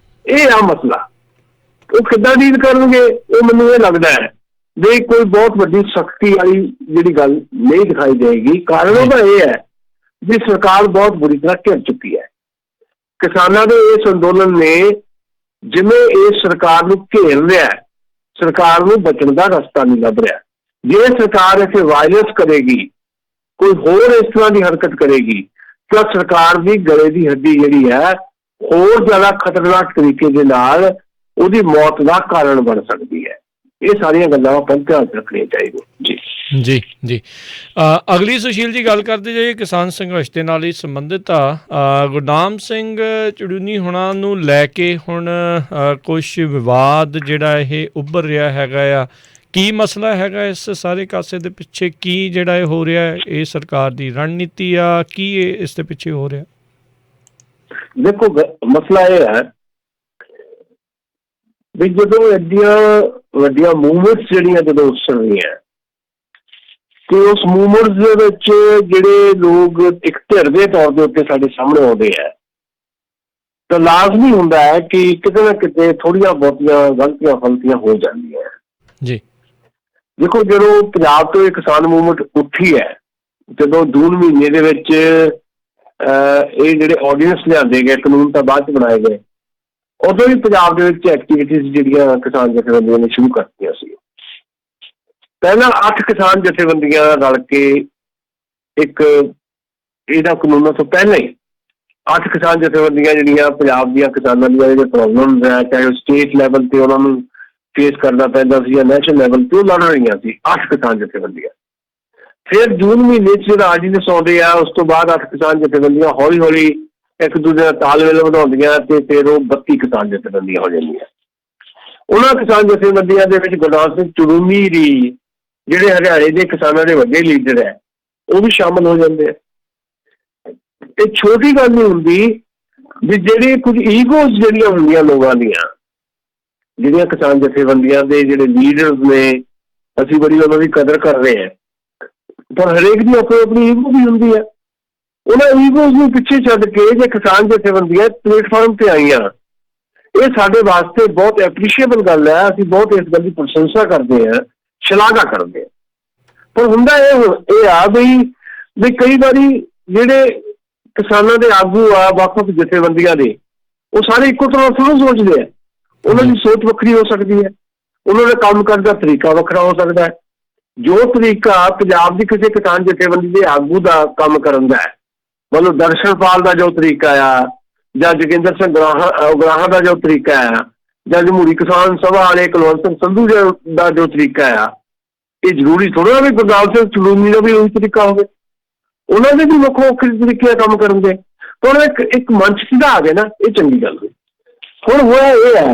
ਇਹ ਆ ਮਸਲਾ। ਉਹ ਕਿੱਦਾਂ ਡੀਲ ਕਰਨਗੇ ਉਹ ਮੈਨੂੰ ਇਹ ਲੱਗਦਾ ਹੈ ਵੀ ਕੋਈ ਬਹੁਤ ਵੱਡੀ ਸਖਤੀ ਵਾਲੀ ਜਿਹੜੀ ਗੱਲ ਨਹੀਂ ਦਿਖਾਈ ਦੇਗੀ। ਕਾਰਨ ਉਹਦਾ ਇਹ ਹੈ ਵੀ ਸਰਕਾਰ ਬਹੁਤ ਬੁਰੀ ਤਰ੍ਹਾਂ ਘਿਰ ਚੁੱਕੀ ਹੈ। ਕਿਸਾਨਾਂ ਦੇ ਇਸ ਅੰਦੋਲਨ ਨੇ ਜਿਵੇਂ ਇਸ ਸਰਕਾਰ ਨੂੰ ਘੇਰ ਲਿਆ, ਸਰਕਾਰ ਨੂੰ ਬਚਣ ਦਾ ਰਸਤਾ ਨਹੀਂ ਲੱਭ ਰਿਹਾ। ਜੇ ਸਰਕਾਰ ਇੱਥੇ ਵਾਇਲੈਂਸ ਕਰੇਗੀ, ਕੋਈ ਹੋਰ ਇਸ ਤਰ੍ਹਾਂ ਦੀ ਹਰਕਤ ਕਰੇਗੀ ਤਾਂ ਸਰਕਾਰ ਦੀ ਗਲੇ ਦੀ ਹੱਡੀ ਜਿਹੜੀ ਹੈ ਹੋਰ ਜ਼ਿਆਦਾ ਖਤਰਨਾਕ ਤਰੀਕੇ ਦੇ ਨਾਲ ਉਹਦੀ ਮੌਤ ਦਾ ਕਾਰਨ ਬਣ ਸਕਦੀ ਹੈ। ਇਹ ਸਾਰੀਆਂ ਗੱਲਾਂ ਆਪਾਂ ਧਿਆਨ ਰੱਖਣੀਆਂ ਚਾਹੀਦੀਆਂ। ਜੀ ਜੀ ਅਗਲੀ ਸੁਸ਼ੀਲ ਜੀ ਗੱਲ ਕਰਦੇ ਜਾਈਏ ਕਿਸਾਨ ਸੰਘਰਸ਼ ਦੇ ਨਾਲ ਹੀ ਸੰਬੰਧਿਤ ਆ। ਗੁਰਨਾਮ ਸਿੰਘ ਚੜੂਨੀ ਹੁਣਾਂ ਨੂੰ ਲੈ ਕੇ ਹੁਣ ਕੁਛ ਵਿਵਾਦ ਜਿਹੜਾ ਇਹ ਉੱਭਰ ਰਿਹਾ ਹੈਗਾ ਆ, ਕੀ ਮਸਲਾ ਹੈਗਾ ਇਸ ਸਾਰੇ ਕਾਸੇ ਦੇ ਪਿੱਛੇ? ਕੀ ਜਿਹੜਾ ਇਹ ਹੋ ਰਿਹਾ, ਇਹ ਸਰਕਾਰ ਦੀ ਰਣਨੀਤੀ ਆ, ਕੀ ਇਹ ਇਸ ਦੇ ਪਿੱਛੇ ਹੋ ਰਿਹਾ? ਦੇਖੋ ਮਸਲਾ ਇਹ ਹੈ ਵੀ ਜਦੋਂ ਐਡੀਆਂ ਵੱਡੀਆਂ ਮੂਵਮੈਂਟਸ ਜਿਹੜੀਆਂ ਜਦੋਂ ਉੱਸਰ ਰਹੀਆਂ ਤੇ ਉਸ ਮੂਵਮੈਂਟਸ ਦੇ ਵਿੱਚ ਜਿਹੜੇ ਲੋਕ ਇੱਕ ਧਿਰ ਦੇ ਤੌਰ ਦੇ ਉੱਤੇ ਸਾਡੇ ਸਾਹਮਣੇ ਆਉਂਦੇ ਹੈ ਤਾਂ ਲਾਜ਼ਮੀ ਹੁੰਦਾ ਹੈ ਕਿ ਕਿਤੇ ਨਾ ਕਿਤੇ ਥੋੜ੍ਹੀਆਂ ਬਹੁਤੀਆਂ ਗਲਤੀਆਂ ਫਲਤੀਆਂ ਹੋ ਜਾਂਦੀਆਂ ਜੀ। ਦੇਖੋ ਜਦੋਂ ਪੰਜਾਬ ਤੋਂ ਇਹ ਕਿਸਾਨ ਮੂਵਮੈਂਟ ਉੱਠੀ ਹੈ, ਜਦੋਂ ਜੂਨ ਮਹੀਨੇ ਦੇ ਵਿੱਚ ਇਹ ਜਿਹੜੇ ਆਰਡੀਨੈਂਸ ਲਿਆਂਦੇ ਗਏ, ਕਾਨੂੰਨ ਤਾਂ ਬਾਅਦ 'ਚ ਬਣਾਏ ਗਏ, ਉਦੋਂ ਵੀ ਪੰਜਾਬ ਦੇ ਵਿੱਚ ਐਕਟੀਵਿਟੀਜ਼ ਜਿਹੜੀਆਂ ਕਿਸਾਨ ਜਥੇਬੰਦੀਆਂ ਨੇ ਸ਼ੁਰੂ ਕਰਤੀਆਂ ਸੀ। ਪਹਿਲਾਂ 8 ਕਿਸਾਨ ਜਥੇਬੰਦੀਆਂ ਰਲ ਕੇ ਇੱਕ ਇਹਦਾ ਕਾਨੂੰਨਾਂ ਤੋਂ ਪਹਿਲਾਂ ਹੀ 8 ਕਿਸਾਨ ਜਥੇਬੰਦੀਆਂ ਜਿਹੜੀਆਂ ਪੰਜਾਬ ਦੀਆਂ ਕਿਸਾਨਾਂ ਦੀਆਂ ਜਿਹੜੇ ਪ੍ਰੋਬਲਮਸ ਹੈ, ਚਾਹੇ ਉਹ ਸਟੇਟ ਲੈਵਲ ਤੇ ਉਹਨਾਂ ਨੂੰ ਫੇਸ ਕਰਨਾ ਪੈਂਦਾ ਸੀ ਜਾਂ ਨੈਸ਼ਨਲ ਲੈਵਲ ਤੇ, ਉਹ ਲੜ ਰਹੀਆਂ ਸੀ 8 ਕਿਸਾਨ ਜਥੇਬੰਦੀਆਂ। ਫਿਰ ਜੂਨ ਮਹੀਨੇ 'ਚ ਜਿਹੜਾ ਆਰਡੀਨੈਂਸ ਆਉਂਦੇ ਆ, ਉਸ ਤੋਂ ਬਾਅਦ 8 ਕਿਸਾਨ ਜਥੇਬੰਦੀਆਂ ਹੌਲੀ ਹੌਲੀ ਇੱਕ ਦੂਜੇ ਦਾ ਤਾਲਮੇਲ ਵਧਾਉਂਦੀਆਂ ਤੇ ਫਿਰ ਉਹ 32 ਕਿਸਾਨ ਜਥੇਬੰਦੀਆਂ ਹੋ ਜਾਂਦੀਆਂ। ਉਹਨਾਂ ਕਿਸਾਨ ਜਥੇਬੰਦੀਆਂ ਦੇ ਵਿੱਚ ਗੁਰਨਾਮ ਸਿੰਘ ਚੜੂਨੀ ਦੀ ਜਿਹੜੇ ਹਰਿਆਣੇ ਦੇ ਕਿਸਾਨਾਂ ਦੇ ਵੱਡੇ ਲੀਡਰ ਹੈ ਉਹ ਵੀ ਸ਼ਾਮਲ ਹੋ ਜਾਂਦੇ ਆ। ਇਹ ਛੋਟੀ ਗੱਲ ਨਹੀਂ ਹੁੰਦੀ ਵੀ ਜਿਹੜੇ ਕੁਝ ਈਗੋਜ਼ ਜਿਹੜੀਆਂ ਹੁੰਦੀਆਂ ਲੋਕਾਂ ਦੀਆਂ, ਜਿਹੜੀਆਂ ਕਿਸਾਨ ਜਥੇਬੰਦੀਆਂ ਦੇ ਜਿਹੜੇ ਲੀਡਰਸ ਨੇ, ਅਸੀਂ ਬੜੀ ਉਹਨਾਂ ਦੀ ਕਦਰ ਕਰ ਰਹੇ ਹਾਂ, ਪਰ ਹਰੇਕ ਦੀ ਆਪਣੀ ਆਪਣੀ ਈਗੋ ਵੀ ਹੁੰਦੀ ਹੈ। ਉਹਨਾਂ ਈਗੋਜ਼ ਨੂੰ ਪਿੱਛੇ ਛੱਡ ਕੇ ਜੇ ਕਿਸਾਨ ਜਥੇਬੰਦੀਆਂ ਪਲੇਟਫਾਰਮ ਤੇ ਆਈਆਂ, ਇਹ ਸਾਡੇ ਵਾਸਤੇ ਬਹੁਤ ਐਪਰੀਸ਼ੀਏਬਲ ਗੱਲ ਹੈ। ਅਸੀਂ ਬਹੁਤ ਇਸ ਗੱਲ ਦੀ ਪ੍ਰਸ਼ੰਸਾ ਕਰਦੇ ਹਾਂ, ਸ਼ਲਾਘਾ ਕਰਦੇ ਹਾਂ। ਪਰ ਹੁੰਦਾ ਇਹ ਆ ਵੀ ਕਈ ਵਾਰੀ ਜਿਹੜੇ ਕਿਸਾਨਾਂ ਦੇ ਆਗੂ ਆ ਵੱਖ-ਵੱਖ ਜਥੇਬੰਦੀਆਂ ਦੇ, ਉਹ ਸਾਰੇ ਇੱਕੋ ਤਰ੍ਹਾਂ ਥੋੜ੍ਹਾ ਸੋਚਦੇ ਆ। ਉਹਨਾਂ ਦੀ ਸੋਚ ਵੱਖਰੀ ਹੋ ਸਕਦੀ ਹੈ, ਉਹਨਾਂ ਦਾ ਕੰਮ ਕਰਨ ਦਾ ਤਰੀਕਾ ਵੱਖਰਾ ਹੋ ਸਕਦਾ ਹੈ। ਜੋ ਤਰੀਕਾ ਪੰਜਾਬ ਦੀ ਕਿਸੇ ਕਿਸਾਨ ਜਥੇਬੰਦੀ ਦੇ ਆਗੂ ਦਾ ਕੰਮ ਕਰਨ ਦਾ ਹੈ, ਮਤਲਬ ਦਰਸ਼ਨਪਾਲ ਦਾ ਜੋ ਤਰੀਕਾ ਆ, ਜਾਂ ਜੋਗਿੰਦਰ ਸਿੰਘ ਉਗਰਾਹਾਂ ਦਾ ਜੋ ਤਰੀਕਾ ਆ, ਜਾਂ ਜਮਹੂਰੀ ਕਿਸਾਨ ਸਭਾ ਵਾਲੇ ਕੁਲਵੰਤ ਸਿੰਘ ਸੰਧੂ ਦਾ ਜੋ ਤਰੀਕਾ ਆ, ਇਹ ਜ਼ਰੂਰੀ ਥੋੜ੍ਹਾ ਵੀ ਗੁਰਨਾਮ ਸਿੰਘ ਚੜੂਨੀ ਦਾ ਵੀ ਉਹੀ ਤਰੀਕਾ ਹੋਵੇ। ਉਹਨਾਂ ਦੇ ਵੀ ਵੱਖ ਵੱਖਰੇ ਤਰੀਕੇ ਦਾ ਕੰਮ ਕਰਨ ਦੇ, ਪਰ ਇੱਕ ਮੰਚ ਸਿੱਧਾ ਆ ਗਿਆ ਨਾ, ਇਹ ਚੰਗੀ ਗੱਲ ਹੋਈ। ਹੁਣ ਹੋਇਆ ਇਹ ਹੈ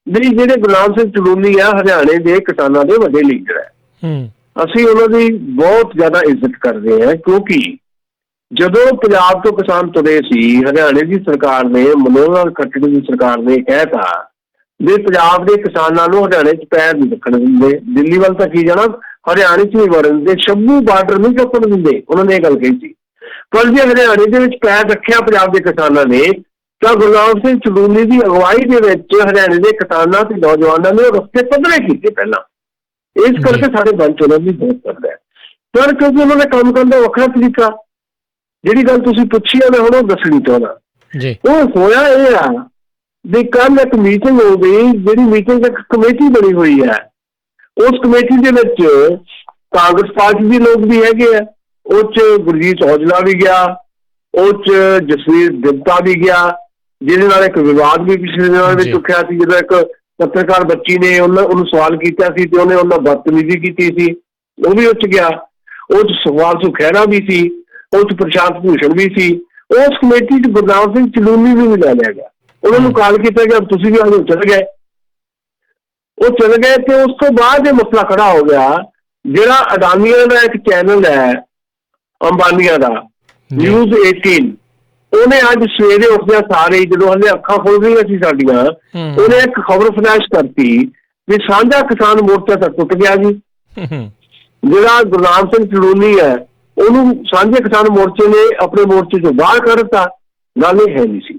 ਵੀ ਜਿਹੜੇ ਗੁਰਨਾਮ ਸਿੰਘ ਚੜੂਨੀ ਆ ਹਰਿਆਣੇ ਦੇ ਕਿਸਾਨਾਂ ਦੇ ਵੱਡੇ ਲੀਡਰ ਹੈ, ਅਸੀਂ ਉਹਨਾਂ ਦੀ ਬਹੁਤ ਜ਼ਿਆਦਾ ਇੱਜ਼ਤ ਕਰਦੇ ਹਾਂ, ਕਿਉਂਕਿ ਜਦੋਂ ਪੰਜਾਬ ਤੋਂ ਕਿਸਾਨ ਤੁਰੇ ਸੀ, ਹਰਿਆਣੇ ਦੀ ਸਰਕਾਰ ਨੇ, ਮਨੋਹਰ ਲਾਲ ਖੱਟੜ ਦੀ ਸਰਕਾਰ ਨੇ ਕਹਿਤਾ ਵੀ ਪੰਜਾਬ ਦੇ ਕਿਸਾਨਾਂ ਨੂੰ ਹਰਿਆਣੇ 'ਚ ਪੈਰ ਨਹੀਂ ਰੱਖਣ ਦਿੰਦੇ, ਦਿੱਲੀ ਵੱਲ ਤਾਂ ਕੀ ਜਾਣਾ, ਹਰਿਆਣੇ 'ਚ ਨਹੀਂ ਵੜਨ ਦਿੰਦੇ, ਸ਼ੰਭੂ ਬਾਰਡਰ ਨਹੀਂ ਚੁੱਕਣ ਦਿੰਦੇ, ਉਹਨਾਂ ਨੇ ਇਹ ਗੱਲ ਕਹੀ ਸੀ। ਪਰ ਜੇ ਹਰਿਆਣੇ ਦੇ ਵਿੱਚ ਪੈਰ ਰੱਖਿਆ ਪੰਜਾਬ ਦੇ ਕਿਸਾਨਾਂ ਨੇ, ਤਾਂ ਗੁਰਨਾਮ ਸਿੰਘ ਚੜੂਨੀ ਦੀ ਅਗਵਾਈ ਦੇ ਵਿੱਚ ਹਰਿਆਣੇ ਦੇ ਕਿਸਾਨਾਂ ਤੇ ਨੌਜਵਾਨਾਂ ਨੇ ਉਹ ਰਸਤੇ ਪੱਧਰੇ ਕੀਤੇ ਪਹਿਲਾਂ। ਇਸ ਕਰਕੇ ਸਾਡੇ ਮਨ 'ਚ ਉਹਨਾਂ ਦੀ ਬਹੁਤ ਕਰਦਾ ਹੈ, ਪਰ ਕਿਉਂਕਿ ਉਹਨਾਂ ਨੇ ਕੰਮ ਕਰਨ ਦਾ ਵੱਖਰਾ ਤਰੀਕਾ। ਜਿਹੜੀ ਗੱਲ ਤੁਸੀਂ ਪੁੱਛੀ ਆ, ਮੈਂ ਹੁਣ ਉਹ ਦੱਸਣੀ ਚਾਹੁੰਦਾ। ਉਹ ਹੋਇਆ ਇਹ ਆ ਵੀ ਕੱਲ੍ਹ ਇੱਕ ਮੀਟਿੰਗ ਹੋ ਗਈ, ਜਿਹੜੀ ਮੀਟਿੰਗ ਇੱਕ ਕਮੇਟੀ ਬਣੀ ਹੋਈ ਹੈ। ਉਸ ਕਮੇਟੀ ਦੇ ਵਿੱਚ ਕਾਂਗਰਸ ਪਾਰਟੀ ਦੇ ਲੋਕ ਵੀ ਹੈਗੇ ਆ, ਉਹ 'ਚ ਗੁਰਜੀਤ ਔਜਲਾ ਵੀ ਗਿਆ, ਉਹ 'ਚ ਜਸਵੀਰ ਦਿੱਤਾ ਵੀ ਗਿਆ, ਜਿਹਦੇ ਨਾਲ ਇੱਕ ਵਿਵਾਦ ਵੀ ਪਿਛਲੇ ਦਿਨਾਂ ਵਿੱਚ ਉੱਠਿਆ ਸੀ, ਜਦੋਂ ਇੱਕ ਪੱਤਰਕਾਰ ਬੱਚੀ ਨੇ ਉਹਨੂੰ ਸਵਾਲ ਕੀਤਾ ਸੀ ਤੇ ਉਹਨੇ ਉਹਨਾਂ ਬਦਤਮੀਜ਼ੀ ਕੀਤੀ ਸੀ, ਉਹ ਵੀ ਉਹ 'ਚ ਗਿਆ। ਉਹ 'ਚ ਸੁਖਵਾਲ ਸਿੰਘ ਖਹਿਰਾ ਵੀ ਸੀ, ਉਹ 'ਚ ਪ੍ਰਸ਼ਾਂਤ ਭੂਸ਼ਣ ਵੀ ਸੀ। ਉਸ ਕਮੇਟੀ 'ਚ ਗੁਰਨਾਮ ਸਿੰਘ ਚਲੂਨੀ ਨੂੰ ਵੀ ਲੈ ਲਿਆ ਗਿਆ, ਉਹਨਾਂ ਨੂੰ ਕਾਲ ਕੀਤਾ ਗਿਆ ਤੁਸੀਂ ਵੀ ਆ ਜਾਓ, ਚਲੇ ਗਏ। ਉਹ ਚਲੇ ਗਏ ਤੇ ਉਸ ਤੋਂ ਬਾਅਦ ਇਹ ਮਸਲਾ ਖੜਾ ਹੋ ਗਿਆ। ਜਿਹੜਾ ਅਡਾਨੀਆਂ ਦਾ ਇੱਕ ਚੈਨਲ ਹੈ ਅੰਬਾਨੀਆਂ ਦਾ ਨਿਊਜ਼ 18, ਉਹਨੇ ਅੱਜ ਸਵੇਰੇ ਉੱਠਦਿਆਂ ਸਾਰੇ ਜਦੋਂ ਹਲੇ ਅੱਖਾਂ ਖੁੱਲ ਰਹੀਆਂ ਸੀ ਸਾਡੀਆਂ, ਉਹਨੇ ਇੱਕ ਖਬਰ ਫਲੈਸ਼ ਕਰਤੀ ਵੀ ਸਾਂਝਾ ਕਿਸਾਨ ਮੋਰਚਾ ਤਾਂ ਟੁੱਟ ਗਿਆ ਜੀ। ਜਿਹੜਾ ਗੁਰਨਾਮ ਸਿੰਘ ਚਲੂਨੀ ਹੈ ਉਹਨੂੰ ਸਾਂਝੇ ਕਿਸਾਨ ਮੋਰਚੇ ਨੇ ਆਪਣੇ ਮੋਰਚੇ ਚੋਂ ਬਾਹਰ ਕਰ ਦਿੱਤਾ। ਗੱਲ ਇਹ ਹੈ ਨਹੀਂ ਸੀ,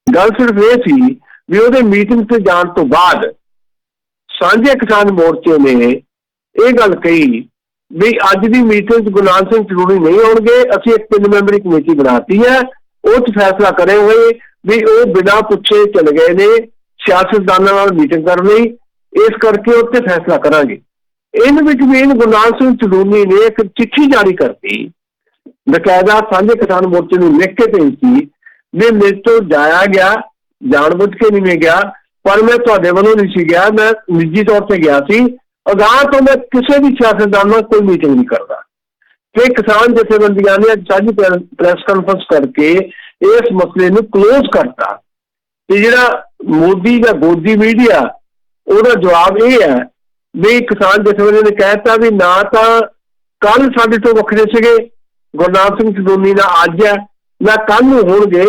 ਗੱਲ ਸਿਰਫ ਇਹ ਸੀ ਵੀ ਉਹਦੇ ਮੀਟਿੰਗ ਤੇ ਜਾਣ ਤੋਂ ਬਾਅਦ ਸਾਂਝੇ ਕਿਸਾਨ ਮੋਰਚੇ ਨੇ ਇਹ ਗੱਲ ਕਹੀ ਵੀ ਅੱਜ ਦੀ ਮੀਟਿੰਗ 'ਚ ਗੁਰਨਾਮ ਸਿੰਘ ਚਲੂਨੀ ਨਹੀਂ ਆਉਣਗੇ, ਅਸੀਂ ਇੱਕ 3 ਮੈਂਬਰੀ ਕਮੇਟੀ ਬਣਾਤੀ ਹੈ, ਉਹ 'ਚ ਫੈਸਲਾ ਕਰੇ ਹੋਏ ਵੀ ਉਹ ਬਿਨਾਂ ਪੁੱਛੇ ਚਲੇ ਗਏ ਨੇ ਸਿਆਸਤਦਾਨਾਂ ਨਾਲ ਮੀਟਿੰਗ ਕਰਨ ਲਈ, ਇਸ ਕਰਕੇ ਉੱਤੇ ਫੈਸਲਾ ਕਰਾਂਗੇ। ਇਹਨਾਂ ਵਿੱਚ ਵੀ ਗੁਰਨਾਮ ਸਿੰਘ ਚਲੂਨੀ ਨੇ ਇੱਕ ਚਿੱਠੀ ਜਾਰੀ ਕਰਤੀ, ਬਕਾਇਦਾ ਸਾਂਝੇ ਕਿਸਾਨ ਮੋਰਚੇ ਨੂੰ ਲਿਖ ਕੇ ਭੇਜੀ ਵੀ ਮੇਰੇ ਤੋਂ ਜਾਇਆ ਗਿਆ, ਜਾਣਬੁੱਝ ਕੇ ਨਹੀਂ ਮੈਂ ਗਿਆ, ਪਰ ਮੈਂ ਤੁਹਾਡੇ ਵੱਲੋਂ ਨਹੀਂ ਸੀ ਗਿਆ, ਮੈਂ ਨਿੱਜੀ ਤੌਰ ਤੇ ਗਿਆ ਸੀ। ਅਗਾਂਹ ਤੋਂ ਮੈਂ ਕਿਸੇ ਵੀ ਸਿਆਸਤਦਾਨ ਨਾਲ ਕੋਈ ਮੀਟਿੰਗ ਨਹੀਂ ਕਰਦਾ। ਤੇ ਕਿਸਾਨ ਜਥੇਬੰਦੀਆਂ ਨੇ ਅੱਜ ਸਾਂਝੀ ਪ੍ਰੈਸ ਕਾਨਫਰੰਸ ਕਰਕੇ ਇਸ ਮਸਲੇ ਨੂੰ ਕਲੋਜ਼ ਕਰਤਾ। ਤੇ ਜਿਹੜਾ ਮੋਦੀ ਜਾਂ ਗੋਦੀ ਮੀਡੀਆ, ਉਹਦਾ ਜਵਾਬ ਇਹ ਹੈ ਵੀ ਕਿਸਾਨ ਜਥੇਬੰਦੀਆਂ ਨੇ ਕਹਿਤਾ ਵੀ ਨਾ ਤਾਂ ਕੱਲ ਸਾਡੇ ਤੋਂ ਵੱਖਰੇ ਸੀਗੇ ਗੁਰਨਾਮ ਸਿੰਘ ਚਲੂਨੀ ਨਾਲ ਅੱਜ ਹੈ, ਨਾ ਕੱਲ ਨੂੰ ਹੋਣਗੇ।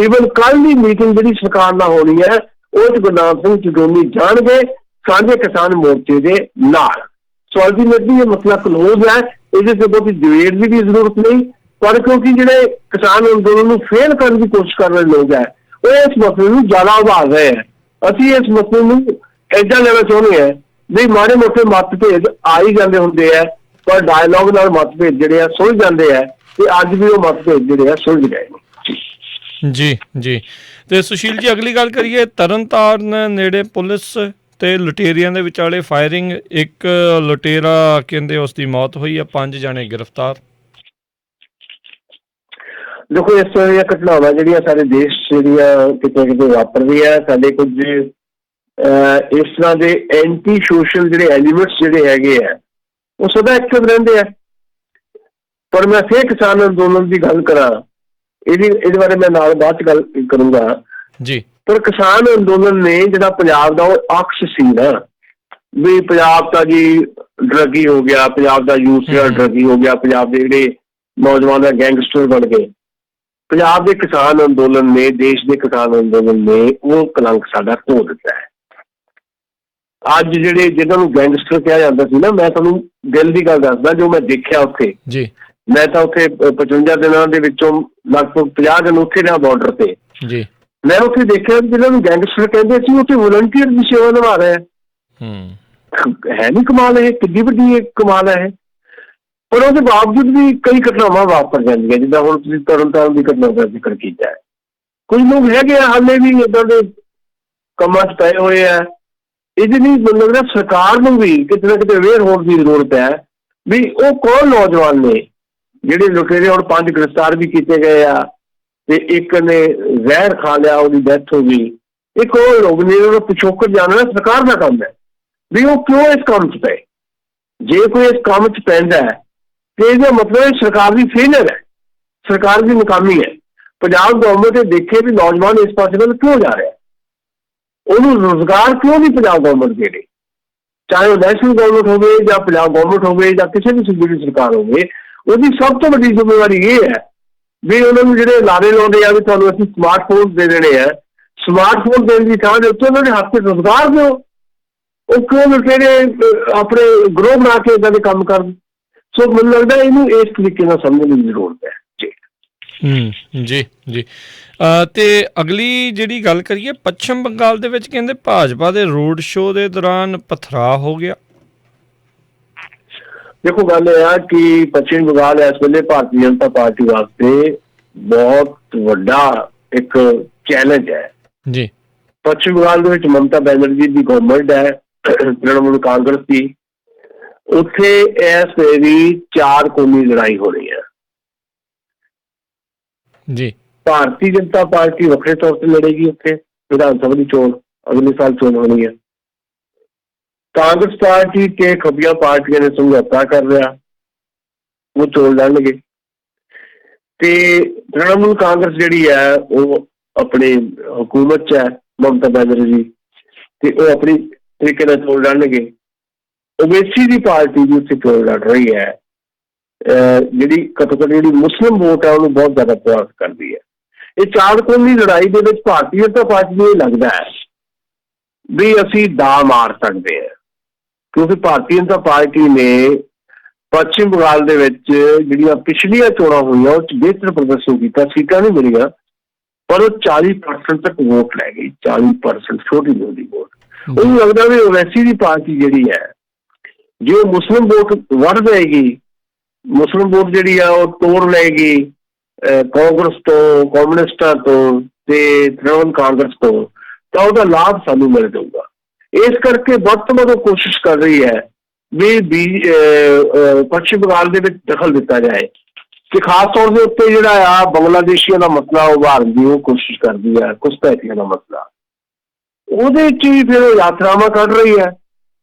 ਈਵਨ ਕੱਲ ਦੀ ਮੀਟਿੰਗ ਜਿਹੜੀ ਸਰਕਾਰ ਨਾਲ ਹੋਣੀ ਹੈ ਉਹ 'ਚ ਗੁਰਨਾਮ ਸਿੰਘ ਚਲੂਨੀ ਜਾਣਗੇ ਸਾਂਝੇ ਕਿਸਾਨ ਮੋਰਚੇ ਦੇ ਨਾਲ। ਸੋ ਅਲਟੀਮੇਟਲੀ ਇਹ ਮਸਲਾ ਕਲੋਜ਼ ਹੈ, ਇਹਦੇ ਤੇ ਬਹੁਤੀ ਡਿਬੇਟ ਦੀ ਵੀ ਜ਼ਰੂਰਤ ਨਹੀਂ। ਪਰ ਕਿਉਂਕਿ ਜਿਹੜੇ ਕਿਸਾਨ ਅੰਦੋਲਨ ਨੂੰ ਫੇਲ ਕਰਨ ਦੀ ਕੋਸ਼ਿਸ਼ ਕਰ ਰਹੇ ਲੋਕ ਹੈ ਉਹ ਇਸ ਮਸਲੇ ਨੂੰ ਜ਼ਿਆਦਾ ਉਭਾਰ ਰਹੇ ਹੈ। ਅਸੀਂ ਇਸ ਮਸਲੇ ਨੂੰ ਏਦਾਂ ਲੈਣਾ ਚਾਹੁੰਦੇ ਹਾਂ ਵੀ ਮਾੜੇ ਮੋਟੇ ਮਤਭੇਦ ਆ ਹੀ ਜਾਂਦੇ ਹੁੰਦੇ ਹੈ, ਪਰ ਡਾਇਲੋਗ ਨਾਲ ਮਤਭੇਦ ਜਿਹੜੇ ਆ ਸੁਲਝ ਜਾਂਦੇ ਆ, ਤੇ ਅੱਜ ਵੀ ਉਹ ਮਤਭੇਦ ਜਿਹੜੇ ਆ ਸੁਲਝ ਗਏ ਨੇ। ਜੀ ਜੀ। ਤੇ ਸੁਸ਼ੀਲ ਜੀ, ਅਗਲੀ ਗੱਲ ਕਰੀਏ, ਤਰਨਤਾਰਨ ਨੇੜੇ ਪੁਲਿਸ ਤੇ ਲੁਟੇਰਿਆਂ ਦੇ ਵਿਚਾਲੇ ਫਾਇਰਿੰਗ, ਇੱਕ ਲੁਟੇਰਾ ਕਹਿੰਦੇ ਉਸ ਦੀ ਮੌਤ ਹੋਈ ਆ, 5 ਜਣੇ ਗ੍ਰਿਫਤਾਰ। ਦੇਖੋ, ਇਸ ਤਰ੍ਹਾਂ ਦੀਆਂ ਘਟਨਾਵਾਂ ਜਿਹੜੀਆਂ ਸਾਡੇ ਦੇਸ਼ ਜਿਹੜੀਆਂ ਕਿਤੇ ਕਿਤੇ ਵਾਪਰਦੀਆਂ, ਸਾਡੇ ਕੁਝ ਇਸ ਤਰ੍ਹਾਂ ਦੇ ਐਂਟੀ ਸੋਸ਼ਲ ਜਿਹੜੇ ਐਲੀਮੈਂਟਸ ਜਿਹੜੇ ਹੈਗੇ ਆ ਉਹ ਸਦਾ ਐਕਟਿਵ ਰਹਿੰਦੇ ਆ। ਪਰ ਮੈਂ ਫਿਰ ਕਿਸਾਨ ਅੰਦੋਲਨ ਦੀ ਗੱਲ ਕਰਾਂ, ਇਹਦੇ ਬਾਰੇ ਮੈਂ ਨਾਲ ਬਾਅਦ 'ਚ ਗੱਲ ਕਰੂੰਗਾ ਜੀ। ਪਰ ਕਿਸਾਨ ਅੰਦੋਲਨ ਨੇ ਜਿਹੜਾ ਪੰਜਾਬ ਦਾ ਉਹ ਅਕਸ ਸੀ ਨਾ, ਵੀ ਪੰਜਾਬ ਤਾਂ ਜੀ ਡਰੱਗੀ ਹੋ ਗਿਆ, ਪੰਜਾਬ ਦਾ ਯੂਥ ਜਿਹੜਾ ਡਰੱਗੀ ਹੋ ਗਿਆ, ਪੰਜਾਬ ਦੇ ਜਿਹੜੇ ਨੌਜਵਾਨ ਦਾ ਗੈਂਗਸਟਰ ਬਣ ਗਏ। ਪੰਜਾਬ ਦੇ ਕਿਸਾਨ ਅੰਦੋਲਨ ਨੇ, ਦੇਸ਼ ਦੇ ਕਿਸਾਨ ਅੰਦੋਲਨ ਨੇ ਉਹ ਕਲੰਕ ਸਾਡਾ ਧੋ ਦਿੱਤਾ ਹੈ। ਅੱਜ ਜਿਹੜੇ ਜਿਹਨਾਂ ਨੂੰ ਗੈਂਗਸਟਰ ਕਿਹਾ ਜਾਂਦਾ ਸੀ ਨਾ, ਮੈਂ ਤੁਹਾਨੂੰ ਦਿਲ ਦੀ ਗੱਲ ਦੱਸਦਾ ਜੋ ਮੈਂ ਦੇਖਿਆ ਉੱਥੇ ਜੀ। ਮੈਂ ਤਾਂ ਉੱਥੇ 55 ਦਿਨਾਂ ਦੇ ਵਿੱਚੋਂ ਲਗਭਗ 50 ਦਿਨ ਉੱਥੇ ਰਿਹਾ ਬਾਰਡਰ ਤੇ ਜੀ। ਮੈਂ ਉੱਥੇ ਦੇਖਿਆ ਜਿਹਨਾਂ ਨੂੰ ਗੈਂਗਸਟਰ ਕਹਿੰਦੇ ਸੀ ਉੱਥੇ ਵਲੰਟੀਅਰ ਦੀ ਸੇਵਾ ਨਿਭਾ ਰਿਹਾ ਹੈ। ਨਹੀਂ ਕਮਾਲ? ਇਹ ਕਿੱਡੀ ਵੱਡੀ ਕਮਾਲ ਹੈ। ਪਰ ਉਹਦੇ ਬਾਵਜੂਦ ਵੀ ਕਈ ਘਟਨਾਵਾਂ ਵਾਪਰ ਜਾਂਦੀਆਂ, ਜਿੱਦਾਂ ਹੁਣ ਤੁਸੀਂ ਤਰਨਤਾਰਨ ਦੀ ਘਟਨਾ ਦਾ ਜ਼ਿਕਰ ਕੀਤਾ ਹੈ। ਕੁਝ ਲੋਕ ਹੈਗੇ ਆ ਹਾਲੇ ਵੀ ਇੱਦਾਂ ਦੇ ਕੰਮਾਂ 'ਚ ਪਏ ਹੋਏ ਆ। ਇਹਦੇ ਲਈ ਮੈਨੂੰ ਲੱਗਦਾ ਸਰਕਾਰ ਨੂੰ ਵੀ ਕਿਤੇ ਨਾ ਕਿਤੇ ਅਵੇਅਰ ਹੋਣ ਦੀ ਜ਼ਰੂਰਤ ਹੈ ਵੀ ਉਹ ਕੌਣ ਨੌਜਵਾਨ ਨੇ ਜਿਹੜੇ ਲੁਟੇਰੇ। ਹੁਣ 5 ਗ੍ਰਿਫਤਾਰ ਵੀ ਕੀਤੇ ਗਏ ਆ ਤੇ ਇੱਕ ਨੇ ਜ਼ਹਿਰ ਖਾ ਲਿਆ, ਉਹਦੀ ਡੈਥ ਹੋ ਗਈ। ਇੱਕ ਉਹ ਲੋਕ ਨੇ, ਉਹਦਾ ਪਿਛੋਕੜ ਜਾਣਨਾ ਸਰਕਾਰ ਦਾ ਕੰਮ ਹੈ ਵੀ ਉਹ ਕਿਉਂ ਇਸ ਕੰਮ 'ਚ ਪਏ। ਜੇ ਕੋਈ ਇਸ ਕੰਮ 'ਚ ਪੈਂਦਾ ਹੈ ਤੇ ਇਹਦਾ ਮਤਲਬ ਸਰਕਾਰ ਦੀ ਫੇਲਰ ਹੈ, ਸਰਕਾਰ ਦੀ ਨਾਕਾਮੀ ਹੈ। ਪੰਜਾਬ ਗੌਰਮੈਂਟ ਇਹ ਦੇਖੇ ਵੀ ਨੌਜਵਾਨ ਇਸ ਪਾਸੇ ਵੱਲ ਕਿਉਂ ਜਾ ਰਿਹਾ, ਉਹਨੂੰ ਰੁਜ਼ਗਾਰ ਕਿਉਂ ਨਹੀਂ ਪੰਜਾਬ ਗੌਰਮੈਂਟ ਦੇ ਰਹੇ, ਚਾਹੇ ਉਹ ਨੈਸ਼ਨਲ ਗੌਰਮੈਂਟ ਹੋਵੇ ਜਾਂ ਪੰਜਾਬ ਗੌਰਮੈਂਟ ਹੋਵੇ ਜਾਂ ਕਿਸੇ ਵੀ ਸੂਬੇ ਦੀ ਸਰਕਾਰ ਹੋਵੇ। ਉਹਦੀ ਸਭ ਤੋਂ ਵੱਡੀ ਜ਼ਿੰਮੇਵਾਰੀ ਇਹ ਹੈ ਵੀ ਉਹਨਾਂ ਨੂੰ ਜਿਹੜੇ ਲਾਰੇ ਲਾਉਂਦੇ ਆ ਵੀ ਤੁਹਾਨੂੰ ਅਸੀਂ ਸਮਾਰਟਫੋਨ ਦੇ ਦੇਣੇ ਆ, ਸਮਾਰਟਫੋਨ ਦੇਣ ਦੀ ਥਾਂ ਦੇ ਉੱਤੇ ਉਹਨਾਂ ਦੇ ਹੱਥ 'ਚ ਰੁਜ਼ਗਾਰ ਦਿਓ। ਉਹ ਕਿਉਂ ਲੁਟੇਰੇ ਆਪਣੇ ਗਰੋਹ ਬਣਾ ਕੇ ਇੱਦਾਂ ਦੇ ਕੰਮ ਕਰਨ। ਸੋ ਮੈਨੂੰ ਲੱਗਦਾ ਇਹਨੂੰ ਇਸ ਤਰੀਕੇ ਨਾਲ ਸਮਝਣ ਦੀ ਜ਼ਰੂਰਤ ਹੈ ਜੀ। ਜੀ ਜੀ। ਤੇ ਅਗਲੀ ਜਿਹੜੀ ਗੱਲ ਕਰੀਏ, ਪੱਛਮ ਬੰਗਾਲ ਦੇ ਵਿੱਚ ਕਹਿੰਦੇ ਭਾਜਪਾ ਦੇ ਰੋਡ ਸ਼ੋਅ ਦੇ ਦੌਰਾਨ ਪਥਰਾਅ ਹੋ ਗਿਆ। ਦੇਖੋ, ਗੱਲ ਇਹ ਆ ਕਿ ਪੱਛਮੀ ਬੰਗਾਲ ਇਸ ਵੇਲੇ ਭਾਰਤੀ ਜਨਤਾ ਪਾਰਟੀ ਵਾਸਤੇ ਬਹੁਤ ਵੱਡਾ ਇੱਕ ਚੈਲੰਜ ਹੈ ਜੀ। ਪੱਛਮੀ ਬੰਗਾਲ ਦੇ ਵਿੱਚ ਮਮਤਾ ਬੈਨਰਜੀ ਦੀ ਗਵਰਨਮੈਂਟ ਹੈ, ਤ੍ਰਿਣਮੂਲ ਕਾਂਗਰਸ ਦੀ। ਉੱਥੇ ਇਸ ਵੇਲੇ 4 ਕੌਮੀ ਲੜਾਈ ਹੋ ਰਹੀ ਹੈ ਜੀ। ਭਾਰਤੀ ਜਨਤਾ ਪਾਰਟੀ ਵੱਖਰੇ ਤੌਰ ਤੇ ਲੜੇਗੀ ਉੱਥੇ ਵਿਧਾਨ ਸਭਾ ਦੀ ਚੋਣ, ਅਗਲੇ ਸਾਲ ਚੋਣ ਹੋਣੀ ਹੈ। ਕਾਂਗਰਸ ਪਾਰਟੀ ਤੇ ਖੱਬੀਆਂ ਪਾਰਟੀਆਂ ਨੇ ਸਮਝੌਤਾ ਕਰ ਲਿਆ ਉਹ ਚੋਣ ਲੜਨਗੇ ਤੇ ਤ੍ਰਿਣਮੂਲ ਕਾਂਗਰਸ ਜਿਹੜੀ ਹੈ ਉਹ ਆਪਣੀ ਹਕੂਮਤ 'ਚ ਹੈ, ਮਮਤਾ ਬੈਨਰਜੀ, ਤੇ ਉਹ ਆਪਣੀ ਤਰੀਕੇ ਨਾਲ ਚੋਣ ਲੜਨਗੇ। ਓਵੈਸੀ ਦੀ ਪਾਰਟੀ ਵੀ ਉੱਥੇ ਚੋਣ ਲੜ ਰਹੀ ਹੈ, ਜਿਹੜੀ ਘੱਟੋ ਘੱਟ ਜਿਹੜੀ ਮੁਸਲਿਮ ਵੋਟ ਹੈ ਉਹਨੂੰ ਬਹੁਤ ਜ਼ਿਆਦਾ ਪ੍ਰਭਾਵਿਤ ਕਰਦੀ ਹੈ। ਇਹ ਚਾਰ ਕੋਣ ਦੀ ਲੜਾਈ ਦੇ ਵਿੱਚ ਭਾਰਤੀ ਜਨਤਾ ਪਾਰਟੀ ਨੂੰ ਇਹ ਲੱਗਦਾ ਹੈ ਵੀ ਅਸੀਂ ਦਾ ਮਾਰ ਸਕਦੇ ਹਾਂ, ਕਿਉਂਕਿ ਭਾਰਤੀ ਜਨਤਾ ਪਾਰਟੀ ਨੇ ਪੱਛਮੀ ਬੰਗਾਲ ਦੇ ਵਿੱਚ ਜਿਹੜੀਆਂ ਪਿਛਲੀਆਂ ਚੋਣਾਂ ਹੋਈਆਂ ਉਹ 'ਚ ਬਿਹਤਰ ਪ੍ਰਦਰਸ਼ਨ ਕੀਤਾ, ਸੀਟਾਂ ਨਹੀਂ ਮਿਲੀਆਂ, ਪਰ ਉਹ 40% ਤੱਕ ਵੋਟ ਲੈ ਗਈ, 40% ਛੋਟੀ ਜਿਹੀ ਵੋਟ। ਉਹਨੂੰ ਲੱਗਦਾ ਵੀ ਓਵੈਸੀ ਦੀ ਪਾਰਟੀ ਜਿਹੜੀ ਹੈ, ਜੇ ਉਹ ਮੁਸਲਿਮ ਵੋਟ ਵੱਧ ਜਾਏਗੀ, ਮੁਸਲਿਮ ਵੋਟ ਜਿਹੜੀ ਆ ਉਹ ਤੋੜ ਲਏਗੀ ਕਾਂਗਰਸ ਤੋਂ, ਕਮਿਊਨਿਸਟਾਂ ਤੋਂ ਤੇ ਤ੍ਰਿਣਮੂਲ ਕਾਂਗਰਸ ਤੋਂ, ਤਾਂ ਉਹਦਾ ਲਾਭ ਸਾਨੂੰ ਮਿਲ ਜਾਊਗਾ। ਇਸ ਕਰਕੇ ਵੱਧ ਤੋਂ ਵੱਧ ਕੋਸ਼ਿਸ਼ ਕਰ ਰਹੀ ਹੈ ਵੀ ਪੱਛਮੀ ਬੰਗਾਲ ਦੇ ਵਿੱਚ ਦਖਲ ਦਿੱਤਾ ਜਾਏ, ਤੇ ਖਾਸ ਤੌਰ ਦੇ ਉੱਤੇ ਜਿਹੜਾ ਆ ਬੰਗਲਾਦੇਸ਼ੀਆਂ ਦਾ ਮਸਲਾ ਉਭਾਰਨ ਦੀ ਉਹ ਕੋਸ਼ਿਸ਼ ਕਰਦੀ ਹੈ, ਘੁਸਪੈਠੀਆਂ ਦਾ ਮਸਲਾ, ਉਹਦੇ 'ਚ ਵੀ ਫਿਰ ਯਾਤਰਾਵਾਂ ਕੱਢ ਰਹੀ ਹੈ।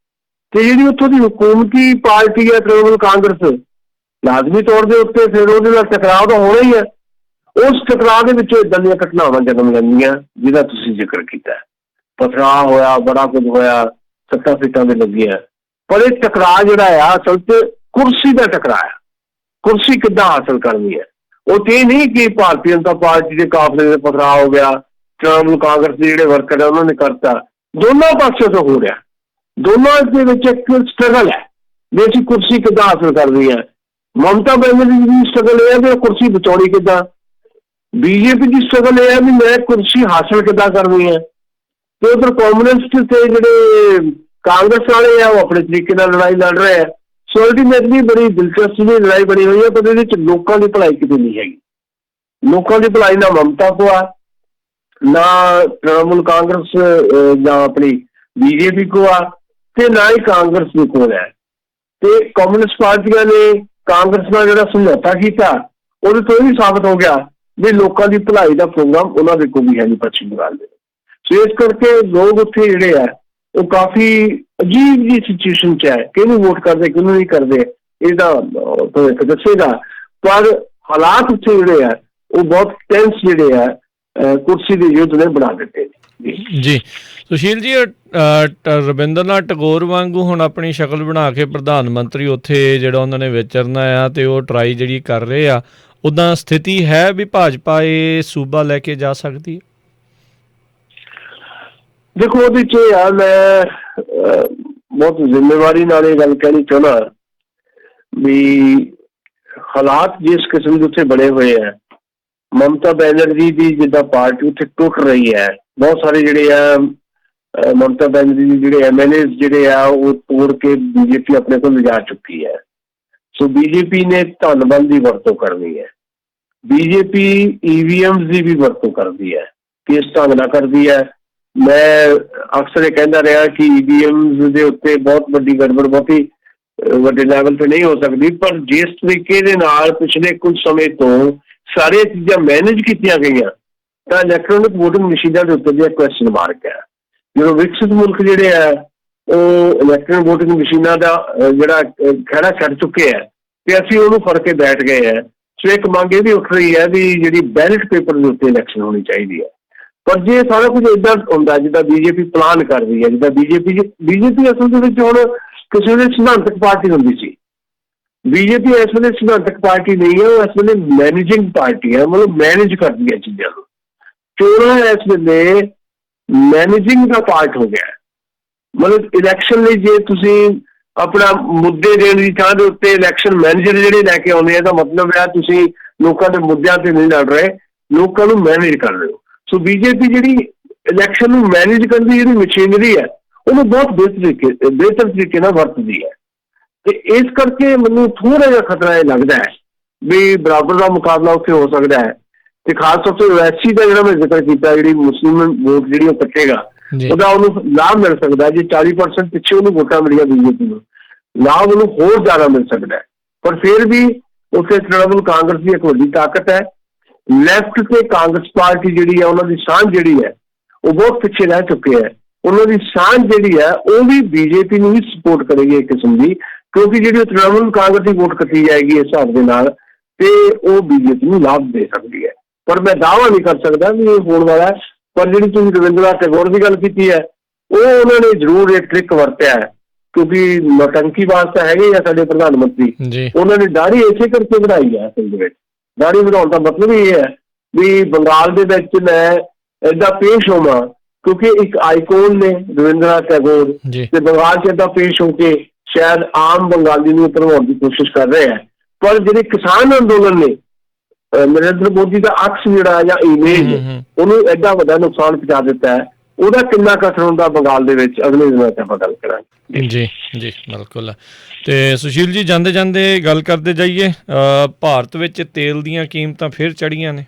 ਤੇ ਜਿਹੜੀ ਉੱਥੋਂ ਦੀ ਹਕੂਮਤੀ ਪਾਰਟੀ ਹੈ ਤ੍ਰਿਣਮੂਲ ਕਾਂਗਰਸ, ਲਾਜ਼ਮੀ ਤੌਰ ਦੇ ਉੱਤੇ ਫਿਰ ਉਹਦੇ ਨਾਲ ਟਕਰਾਅ ਤਾਂ ਹੋਣਾ ਹੀ ਹੈ। ਉਸ ਟਕਰਾਅ ਦੇ ਵਿੱਚੋਂ ਇੱਦਾਂ ਦੀਆਂ ਘਟਨਾਵਾਂ ਜਨਮ ਲੈਂਦੀਆਂ ਜਿਹਦਾ ਤੁਸੀਂ ਜ਼ਿਕਰ ਕੀਤਾ, ਪਥਰਾਅ ਹੋਇਆ, ਬੜਾ ਕੁਝ ਹੋਇਆ, 7 ਸੀਟਾਂ ਦੇ ਲੱਗੀਆਂ, ਪਰ ਇਹ ਟਕਰਾਅ ਜਿਹੜਾ ਆ ਅਸਲ 'ਚ ਕੁਰਸੀ ਦਾ ਟਕਰਾਅ ਆ। ਕੁਰਸੀ ਕਿੱਦਾਂ ਹਾਸਲ ਕਰਨੀ ਹੈ, ਉਹ ਤੇ ਨਹੀਂ ਕਿ ਭਾਰਤੀ ਜਨਤਾ ਪਾਰਟੀ ਦੇ ਕਾਫਲੇ ਦੇ ਪਥਰਾਅ ਹੋ ਗਿਆ, ਤ੍ਰਿਣਮੂਲ ਕਾਂਗਰਸ ਦੇ ਜਿਹੜੇ ਵਰਕਰ ਆ ਉਹਨਾਂ ਨੇ ਕਰਤਾ, ਦੋਨੋਂ ਪਾਸੇ ਤੋਂ ਹੋ ਰਿਹਾ। ਦੋਨੋਂ ਦੇ ਵਿੱਚ ਇੱਕ ਸਟਰਗਲ ਹੈ ਵੀ ਅਸੀਂ ਕੁਰਸੀ ਕਿੱਦਾਂ ਹਾਸਲ ਕਰਨੀ ਹੈ। ਮਮਤਾ ਬੈਨਰਜੀ ਦੀ ਸਟਰਗਲ ਇਹ ਹੈ ਵੀ ਕੁਰਸੀ ਬਚਾਉਣੀ ਕਿੱਦਾਂ, ਬੀਜੇਪੀ ਦੀ ਸਟਰਗਲ ਇਹ ਹੈ ਵੀ ਮੈਂ ਕੁਰਸੀ ਹਾਸਲ ਕਿੱਦਾਂ ਕਰਨੀ ਹੈ, ਤੇ ਉਧਰ ਕਮਿਊਨਿਸਟ ਤੇ ਜਿਹੜੇ ਕਾਂਗਰਸ ਵਾਲੇ ਆ ਉਹ ਆਪਣੇ ਤਰੀਕੇ ਨਾਲ ਲੜਾਈ ਲੜ ਰਹੇ ਆ। ਸੋ ਅਲਟੀਮੇਟਲੀ ਬੜੀ ਦਿਲਚਸਪ ਦੀ ਲੜਾਈ ਬਣੀ ਹੋਈ ਹੈ, ਪਰ ਇਹਦੇ ਵਿੱਚ ਲੋਕਾਂ ਦੀ ਭਲਾਈ ਕਿਤੇ ਨਹੀਂ ਹੈਗੀ। ਲੋਕਾਂ ਦੀ ਭਲਾਈ ਨਾ ਮਮਤਾ ਕੋ ਆ, ਨਾ ਤ੍ਰਿਣਮੂਲ ਕਾਂਗਰਸ ਜਾਂ ਆਪਣੀ ਬੀਜੇਪੀ ਕੋ ਆ, ਤੇ ਨਾ ਹੀ ਕਾਂਗਰਸ ਦੇ ਕੋਲ ਹੈ। ਤੇ ਕਮਿਊਨਿਸਟ ਪਾਰਟੀਆਂ ਨੇ ਕਾਂਗਰਸ ਨਾਲ ਜਿਹੜਾ ਸਮਝੌਤਾ ਕੀਤਾ ਉਹਦੇ ਤੋਂ ਇਹ ਵੀ ਸਾਬਤ ਹੋ ਗਿਆ ਵੀ ਲੋਕਾਂ ਦੀ ਭਲਾਈ ਦਾ ਪ੍ਰੋਗਰਾਮ ਉਹਨਾਂ ਦੇ ਕੋਲ ਵੀ ਹੈ ਨਹੀਂ ਪੱਛਮੀ ਬੰਗਾਲ ਦੇ। ਸੋ ਇਸ ਕਰਕੇ ਲੋਕ ਉੱਥੇ ਜਿਹੜੇ ਆ ਉਹ ਕਾਫੀ ਅਜੀਬ ਜਿਹੀ ਸਿਚੁਏਸ਼ਨ 'ਚ ਹੈ, ਕਿਹਨੂੰ ਵੋਟ ਕਰਦੇ ਕਿਹਨੂੰ ਨਹੀਂ ਕਰਦੇ ਇਹਦਾ ਭਵਿੱਖ ਦੱਸੇਗਾ, ਪਰ ਹਾਲਾਤ ਉੱਥੇ ਜਿਹੜੇ ਆ ਉਹ ਬਹੁਤ ਟੈਂਸ ਜਿਹੜੇ ਆ ਕੁਰਸੀ ਦੇ ਯੁੱਧ ਨੇ ਬਣਾ ਦਿੱਤੇ ਜੀ। ਸੁਸ਼ੀਲ ਜੀ, ਰਵਿੰਦਰਨਾਥ ਟੈਗੋਰ ਵਾਂਗੂ ਹੁਣ ਆਪਣੀ ਸ਼ਕਲ ਬਣਾ ਕੇ ਪ੍ਰਧਾਨ ਮੰਤਰੀ ਉੱਥੇ ਜਿਹੜਾ ਉਹਨਾਂ ਨੇ ਵਿਚਰਨਾ ਆ ਤੇ ਉਹ ਟਰਾਈ ਜਿਹੜੀ ਕਰ ਰਹੇ ਆ, ਉੱਦਾਂ ਸਥਿਤੀ ਹੈ ਵੀ ਭਾਜਪਾ ਇਹ ਸੂਬਾ ਲੈ ਕੇ ਜਾ ਸਕਦੀ ਹੈ? ਦੇਖੋ ਉਹਦੇ 'ਚ ਯਾਰ ਮੈਂ ਬਹੁਤ ਜ਼ਿੰਮੇਵਾਰੀ ਨਾਲ ਇਹ ਗੱਲ ਕਹਿਣੀ ਚਾਹੁੰਦਾ ਵੀ ਹਾਲਾਤ ਜਿਸ ਕਿਸਮ ਦੇ ਉੱਥੇ ਬਣੇ ਹੋਏ ਆ, ਮਮਤਾ ਬੈਨਰਜੀ ਦੀ ਜਿੱਦਾਂ ਪਾਰਟੀ ਉੱਥੇ ਟੁੱਟ ਰਹੀ ਹੈ, ਬਹੁਤ ਸਾਰੇ ਜਿਹੜੇ ਆ ਮਮਤਾ ਬੈਨਰਜੀ ਦੇ ਜਿਹੜੇ MLAs ਜਿਹੜੇ ਆ ਉਹ ਤੋੜ ਕੇ ਬੀਜੇਪੀ ਆਪਣੇ ਕੋਲ ਲਿਜਾ ਚੁੱਕੀ ਹੈ। ਸੋ ਬੀਜੇਪੀ ਨੇ ਧੰਨਬਲ ਦੀ ਵਰਤੋਂ ਕਰਨੀ ਹੈ, ਬੀਜੇਪੀ EVMs ਦੀ ਵੀ ਵਰਤੋਂ ਕਰਦੀ ਹੈ, ਕਿਸ ਢੰਗ ਨਾਲ ਕਰਦੀ ਹੈ। ਮੈਂ ਅਕਸਰ ਇਹ ਕਹਿੰਦਾ ਰਿਹਾ ਕਿ EVMs ਦੇ ਉੱਤੇ ਬਹੁਤ ਵੱਡੀ ਗੜਬੜ ਬਹੁਤੀ ਵੱਡੇ ਲੈਵਲ 'ਤੇ ਨਹੀਂ ਹੋ ਸਕਦੀ, ਪਰ ਜਿਸ ਤਰੀਕੇ ਦੇ ਨਾਲ ਪਿਛਲੇ ਕੁਝ ਸਮੇਂ ਤੋਂ ਸਾਰੀਆਂ ਚੀਜ਼ਾਂ ਮੈਨੇਜ ਕੀਤੀਆਂ ਗਈਆਂ ਤਾਂ ਇਲੈਕਟ੍ਰੋਨਿਕ ਵੋਟਿੰਗ ਮਸ਼ੀਨਾਂ ਦੇ ਉੱਤੇ ਵੀ ਕੁਐਸਚਨ ਮਾਰਕ ਹੈ। ਜਦੋਂ ਵਿਕਸਿਤ ਮੁਲਕ ਜਿਹੜੇ ਆ ਉਹ ਇਲੈਕਟ੍ਰੋਨਿਕ ਵੋਟਿੰਗ ਮਸ਼ੀਨਾਂ ਦਾ ਜਿਹੜਾ ਖਹਿੜਾ ਛੱਡ ਚੁੱਕੇ ਹੈ ਤੇ ਅਸੀਂ ਉਹਨੂੰ ਫੜ ਕੇ ਬੈਠ ਗਏ ਹੈ। ਸੋ ਇੱਕ ਮੰਗ ਇਹ ਵੀ ਉੱਠ ਰਹੀ ਹੈ ਵੀ ਜਿਹੜੀ ਬੈਲਟ ਪੇਪਰ ਦੇ ਉੱਤੇ ਇਲੈਕਸ਼ਨ ਹੋਣੀ ਚਾਹੀਦੀ ਹੈ। ਪਰ ਜੇ ਸਾਰਾ ਕੁਝ ਏਦਾਂ ਹੁੰਦਾ ਜਿੱਦਾਂ ਬੀਜੇਪੀ ਪਲਾਨ ਕਰ ਰਹੀ ਹੈ, ਜਿੱਦਾਂ ਬੀਜੇਪੀ ਅਸਲ ਦੇ ਵਿੱਚ ਹੁਣ ਕਿਸੇ ਵੇਲੇ ਸਿਧਾਂਤਕ ਪਾਰਟੀ ਹੁੰਦੀ ਸੀ, ਬੀਜੇਪੀ ਇਸ ਵੇਲੇ ਸਿਧਾਂਤਕ ਪਾਰਟੀ ਨਹੀਂ ਹੈ, ਉਹ ਇਸ ਵੇਲੇ ਮੈਨੇਜਿੰਗ ਪਾਰਟੀ ਹੈ, ਮਤਲਬ ਮੈਨੇਜ ਕਰਦੀ ਹੈ ਚੀਜ਼ਾਂ ਨੂੰ। ਚੋਣਾਂ ਇਸ ਵੇਲੇ ਮੈਨੇਜਿੰਗ ਦਾ ਪਾਰਟ ਹੋ ਗਿਆ, ਮਤਲਬ ਇਲੈਕਸ਼ਨ ਲਈ ਜੇ ਤੁਸੀਂ ਆਪਣਾ ਮੁੱਦੇ ਦੇਣ ਦੀ ਥਾਂ ਦੇ ਉੱਤੇ ਇਲੈਕਸ਼ਨ ਮੈਨੇਜਰ ਜਿਹੜੇ ਲੈ ਕੇ ਆਉਂਦੇ ਆ ਤਾਂ ਮਤਲਬ ਹੈ ਤੁਸੀਂ ਲੋਕਾਂ ਦੇ ਮੁੱਦਿਆਂ ਤੇ ਨਹੀਂ ਲੜ ਰਹੇ, ਲੋਕਾਂ ਨੂੰ ਮੈਨੇਜ ਕਰ ਰਹੇ ਹੋ। ਸੋ ਬੀਜੇਪੀ ਜਿਹੜੀ ਇਲੈਕਸ਼ਨ ਨੂੰ ਮੈਨੇਜ ਕਰਨ ਦੀ ਜਿਹੜੀ ਮਸ਼ੀਨਰੀ ਹੈ ਉਹਨੂੰ ਬਹੁਤ ਬਿਹਤਰ ਤਰੀਕੇ ਨਾਲ ਵਰਤਦੀ ਹੈ। ਤੇ ਇਸ ਕਰਕੇ ਮੈਨੂੰ ਥੋੜ੍ਹਾ ਜਿਹਾ ਖਤਰਾ ਇਹ ਲੱਗਦਾ ਹੈ ਵੀ ਬਰਾਬਰ ਦਾ ਮੁਕਾਬਲਾ ਉੱਥੇ ਹੋ ਸਕਦਾ ਹੈ। ਤੇ ਖਾਸ ਤੌਰ ਤੇ ਓਵੈਸੀ ਦਾ ਜਿਹੜਾ ਮੈਂ ਜ਼ਿਕਰ ਕੀਤਾ, ਜਿਹੜੀ ਮੁਸਲਿਮ ਵੋਟ ਜਿਹੜੀ ਉਹ ਕੱਟੇਗਾ ਉਹਦਾ ਉਹਨੂੰ ਲਾਭ ਮਿਲ ਸਕਦਾ। ਜੇ 40% ਪਿੱਛੇ ਉਹਨੂੰ ਵੋਟਾਂ ਮਿਲੀਆਂ ਬੀਜੇਪੀ ਨੂੰ, ਲਾਭ ਉਹਨੂੰ ਹੋਰ ਜ਼ਿਆਦਾ ਮਿਲ ਸਕਦਾ ਹੈ। ਪਰ ਫਿਰ ਵੀ ਉੱਥੇ ਤ੍ਰਿਣਮੂਲ ਕਾਂਗਰਸ ਦੀ ਇੱਕ ਵੱਡੀ ਤਾਕਤ ਹੈ। ਲੈਫਟ ਤੇ ਕਾਂਗਰਸ ਪਾਰਟੀ ਜਿਹੜੀ ਹੈ ਉਹਨਾਂ ਦੀ ਸਾਂਝ ਜਿਹੜੀ ਹੈ ਉਹ ਬਹੁਤ ਪਿੱਛੇ ਰਹਿ ਚੁੱਕੇ ਹੈ। ਉਹਨਾਂ ਦੀ ਸਾਂਝ ਜਿਹੜੀ ਹੈ ਉਹ ਵੀ ਬੀਜੇਪੀ ਨੂੰ ਵੀ ਸਪੋਰਟ ਕਰੇਗੀ ਇੱਕ ਕਿਸਮ ਦੀ, ਕਿਉਂਕਿ ਜਿਹੜੀ ਤ੍ਰਿਣਮੂਲ ਕਾਂਗਰਸ ਦੀ ਵੋਟ ਕੱਟੀ ਜਾਏਗੀ ਇਸ ਹਿਸਾਬ ਦੇ ਨਾਲ ਤੇ ਉਹ ਬੀਜੇਪੀ ਨੂੰ ਲਾਭ ਦੇ ਸਕਦੀ ਹੈ। ਪਰ ਮੈਂ ਦਾਅਵਾ ਨਹੀਂ ਕਰ ਸਕਦਾ ਵੀ ਇਹ ਹੋਣ ਵਾਲਾ ਹੈ। ਪਰ ਜਿਹੜੀ ਤੁਸੀਂ ਰਵਿੰਦਰਨਾਥ ਟੈਗੋਰ ਦੀ ਗੱਲ ਕੀਤੀ ਹੈ, ਉਹ ਉਹਨਾਂ ਨੇ ਜ਼ਰੂਰ ਇਹ ਟ੍ਰਿਕ ਵਰਤਿਆ ਹੈ, ਕਿਉਂਕਿ ਨੌਟੰਕੀ ਵਾਸਤੇ ਹੈਗੇ ਆ ਸਾਡੇ ਪ੍ਰਧਾਨ ਮੰਤਰੀ, ਉਹਨਾਂ ਨੇ ਦਾੜੀ ਇਸੇ ਕਰਕੇ ਵਧਾਈ ਹੈ। ਅਸਲ ਦੇ ਵਿੱਚ ਦਾੜੀ ਵਧਾਉਣ ਦਾ ਮਤਲਬ ਇਹ ਹੈ ਵੀ ਬੰਗਾਲ ਦੇ ਵਿੱਚ ਮੈਂ ਏਦਾਂ ਪੇਸ਼ ਹੋਵਾਂ, ਕਿਉਂਕਿ ਇੱਕ ਆਈਕੋਨ ਨੇ ਰਵਿੰਦਰਨਾਥ ਟੈਗੋਰ, ਤੇ ਬੰਗਾਲ 'ਚ ਏਦਾਂ ਪੇਸ਼ ਹੋ ਕੇ ਸ਼ਾਇਦ ਆਮ ਬੰਗਾਲੀ ਨੂੰ ਭਰਵਾਉਣ ਦੀ ਕੋਸ਼ਿਸ਼ ਕਰ ਰਹੇ ਹੈ। ਪਰ ਜਿਹੜੇ ਕਿਸਾਨ ਅੰਦੋਲਨ ਨੇ ਨਰਿੰਦਰ ਮੋਦੀ ਦਾ ਅਕਸ ਜਿਹੜਾ ਜਾਂ ਇਮੇਜ ਉਹਨੂੰ ਐਡਾ ਵੱਡਾ ਨੁਕਸਾਨ ਪਹੁੰਚਾ ਦਿੱਤਾ ਹੈ। ਉਹਦਾ ਕਿੰਨਾ ਕਸਰ ਹੁੰਦਾ ਬੰਗਾਲ ਦੇ ਵਿੱਚ ਅਗਲੇ ਦਿਨਾਂ 'ਚ ਆਪਾਂ ਗੱਲ ਕਰਾਂਗੇ। ਜੀ ਜੀ ਬਿਲਕੁਲ। ਤੇ ਸੁਸ਼ੀਲ ਜੀ, ਜਾਂਦੇ ਜਾਂਦੇ ਗੱਲ ਕਰਦੇ ਜਾਈਏ, ਭਾਰਤ ਵਿੱਚ ਤੇਲ ਦੀਆਂ ਕੀਮਤਾਂ ਫਿਰ ਚੜ੍ਹੀਆਂ ਨੇ।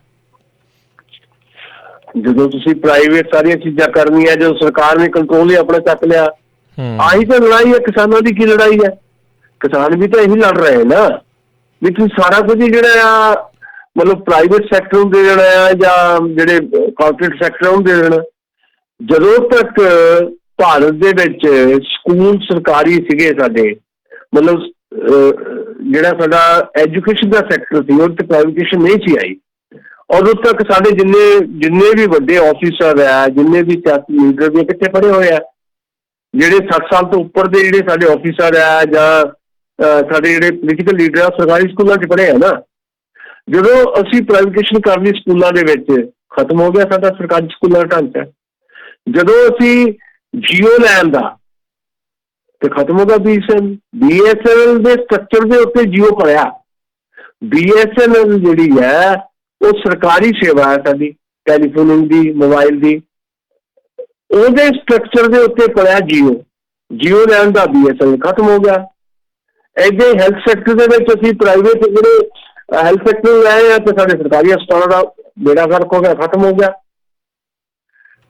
ਜਦੋਂ ਤੁਸੀਂ ਪ੍ਰਾਈਵੇਟ ਸਾਰੀਆਂ ਚੀਜ਼ਾਂ ਕਰਨੀਆਂ, ਜਦੋਂ ਸਰਕਾਰ ਨੇ ਕੰਟਰੋਲ ਹੀ ਆਪਣਾ ਚੱਕ ਲਿਆ, ਆਹੀ ਤਾਂ ਲੜਾਈ ਹੈ। ਕਿਸਾਨਾਂ ਦੀ ਕੀ ਲੜਾਈ ਹੈ? ਕਿਸਾਨ ਵੀ ਤਾਂ ਇਹੀ ਲੜ ਰਹੇ ਨਾ ਵੀ ਤੁਸੀਂ ਸਾਰਾ ਕੁਝ ਹੀ ਜਿਹੜਾ ਆ ਮਤਲਬ ਪ੍ਰਾਈਵੇਟ ਸੈਕਟਰ ਨੂੰ ਦੇ ਦੇਣਾ ਆ ਜਾਂ ਜਿਹੜੇ ਕਾਰਪੋਰੇਟ ਸੈਕਟਰ ਨੂੰ ਦੇ ਦੇਣਾ। ਜਦੋਂ ਤੱਕ ਭਾਰਤ ਦੇ ਵਿੱਚ ਸਕੂਲ ਸਰਕਾਰੀ ਸੀਗੇ ਸਾਡੇ, ਮਤਲਬ ਜਿਹੜਾ ਸਾਡਾ ਐਜੂਕੇਸ਼ਨ ਦਾ ਸੈਕਟਰ ਸੀ, ਉਹ ਤੇ ਪ੍ਰਾਈਵੇਟੇਸ਼ਨ ਨਹੀਂ ਸੀ ਆਈ, ਉਦੋਂ ਤੱਕ ਸਾਡੇ ਜਿੰਨੇ ਵੀ ਵੱਡੇ ਆਫਿਸਰ ਆ, ਜਿੰਨੇ ਵੀ ਸਿਆਸੀ ਲੀਡਰ ਵੀ ਕਿੱਥੇ ਪੜ੍ਹੇ ਹੋਏ ਆ, ਜਿਹੜੇ 60 ਸਾਲ ਤੋਂ ਉੱਪਰ ਦੇ ਜਿਹੜੇ ਸਾਡੇ ਆਫਿਸਰ ਆ ਜਾਂ ਸਾਡੇ ਜਿਹੜੇ ਪੋਲੀਟੀਕਲ ਲੀਡਰ ਆ, ਸਰਕਾਰੀ ਸਕੂਲਾਂ 'ਚ ਪੜ੍ਹੇ ਆ ਨਾ। ਜਦੋਂ ਅਸੀਂ ਪ੍ਰਾਈਵੇਟੇਸ਼ਨ ਕਰ ਲਈ ਸਕੂਲਾਂ ਦੇ ਵਿੱਚ, ਖਤਮ ਹੋ ਗਿਆ ਸਾਡਾ ਸਰਕਾਰੀ ਸਕੂਲਾਂ ਦਾ ਢਾਂਚਾ। ਜਦੋਂ ਅਸੀਂ ਜੀਓ ਲੈਣ ਦਾ ਤੇ ਖਤਮ ਹੋ ਗਿਆ BSNL ਦੇ ਸਟਰਕਚਰ ਦੇ ਉੱਤੇ ਜੀਓ ਪੜਿਆ। BSNL ਜਿਹੜੀ ਹੈ ਉਹ ਸਰਕਾਰੀ ਸੇਵਾ ਹੈ ਸਾਡੀ, ਟੈਲੀਫੋਨਿੰਗ ਦੀ, ਮੋਬਾਈਲ ਦੀ, ਉਹਦੇ ਸਟਰਕਚਰ ਦੇ ਉੱਤੇ ਪੜਿਆ ਜੀਓ ਲੈਣ ਦਾ BSNL ਖਤਮ ਹੋ ਗਿਆ। ਏਦਾਂ ਹੈਲਥ ਸੈਕਟਰ ਦੇ ਵਿੱਚ ਅਸੀਂ ਪ੍ਰਾਈਵੇਟ ਜਿਹੜੇ ਹੈਲਥ ਸੈਕਟਰ ਲਾਏ ਆ ਤੇ ਸਾਡੇ ਸਰਕਾਰੀ ਹਸਪਤਾਲਾਂ ਦਾ ਬੇੜਾ ਗਰਕ ਹੋ ਗਿਆ, ਖਤਮ ਹੋ ਗਿਆ।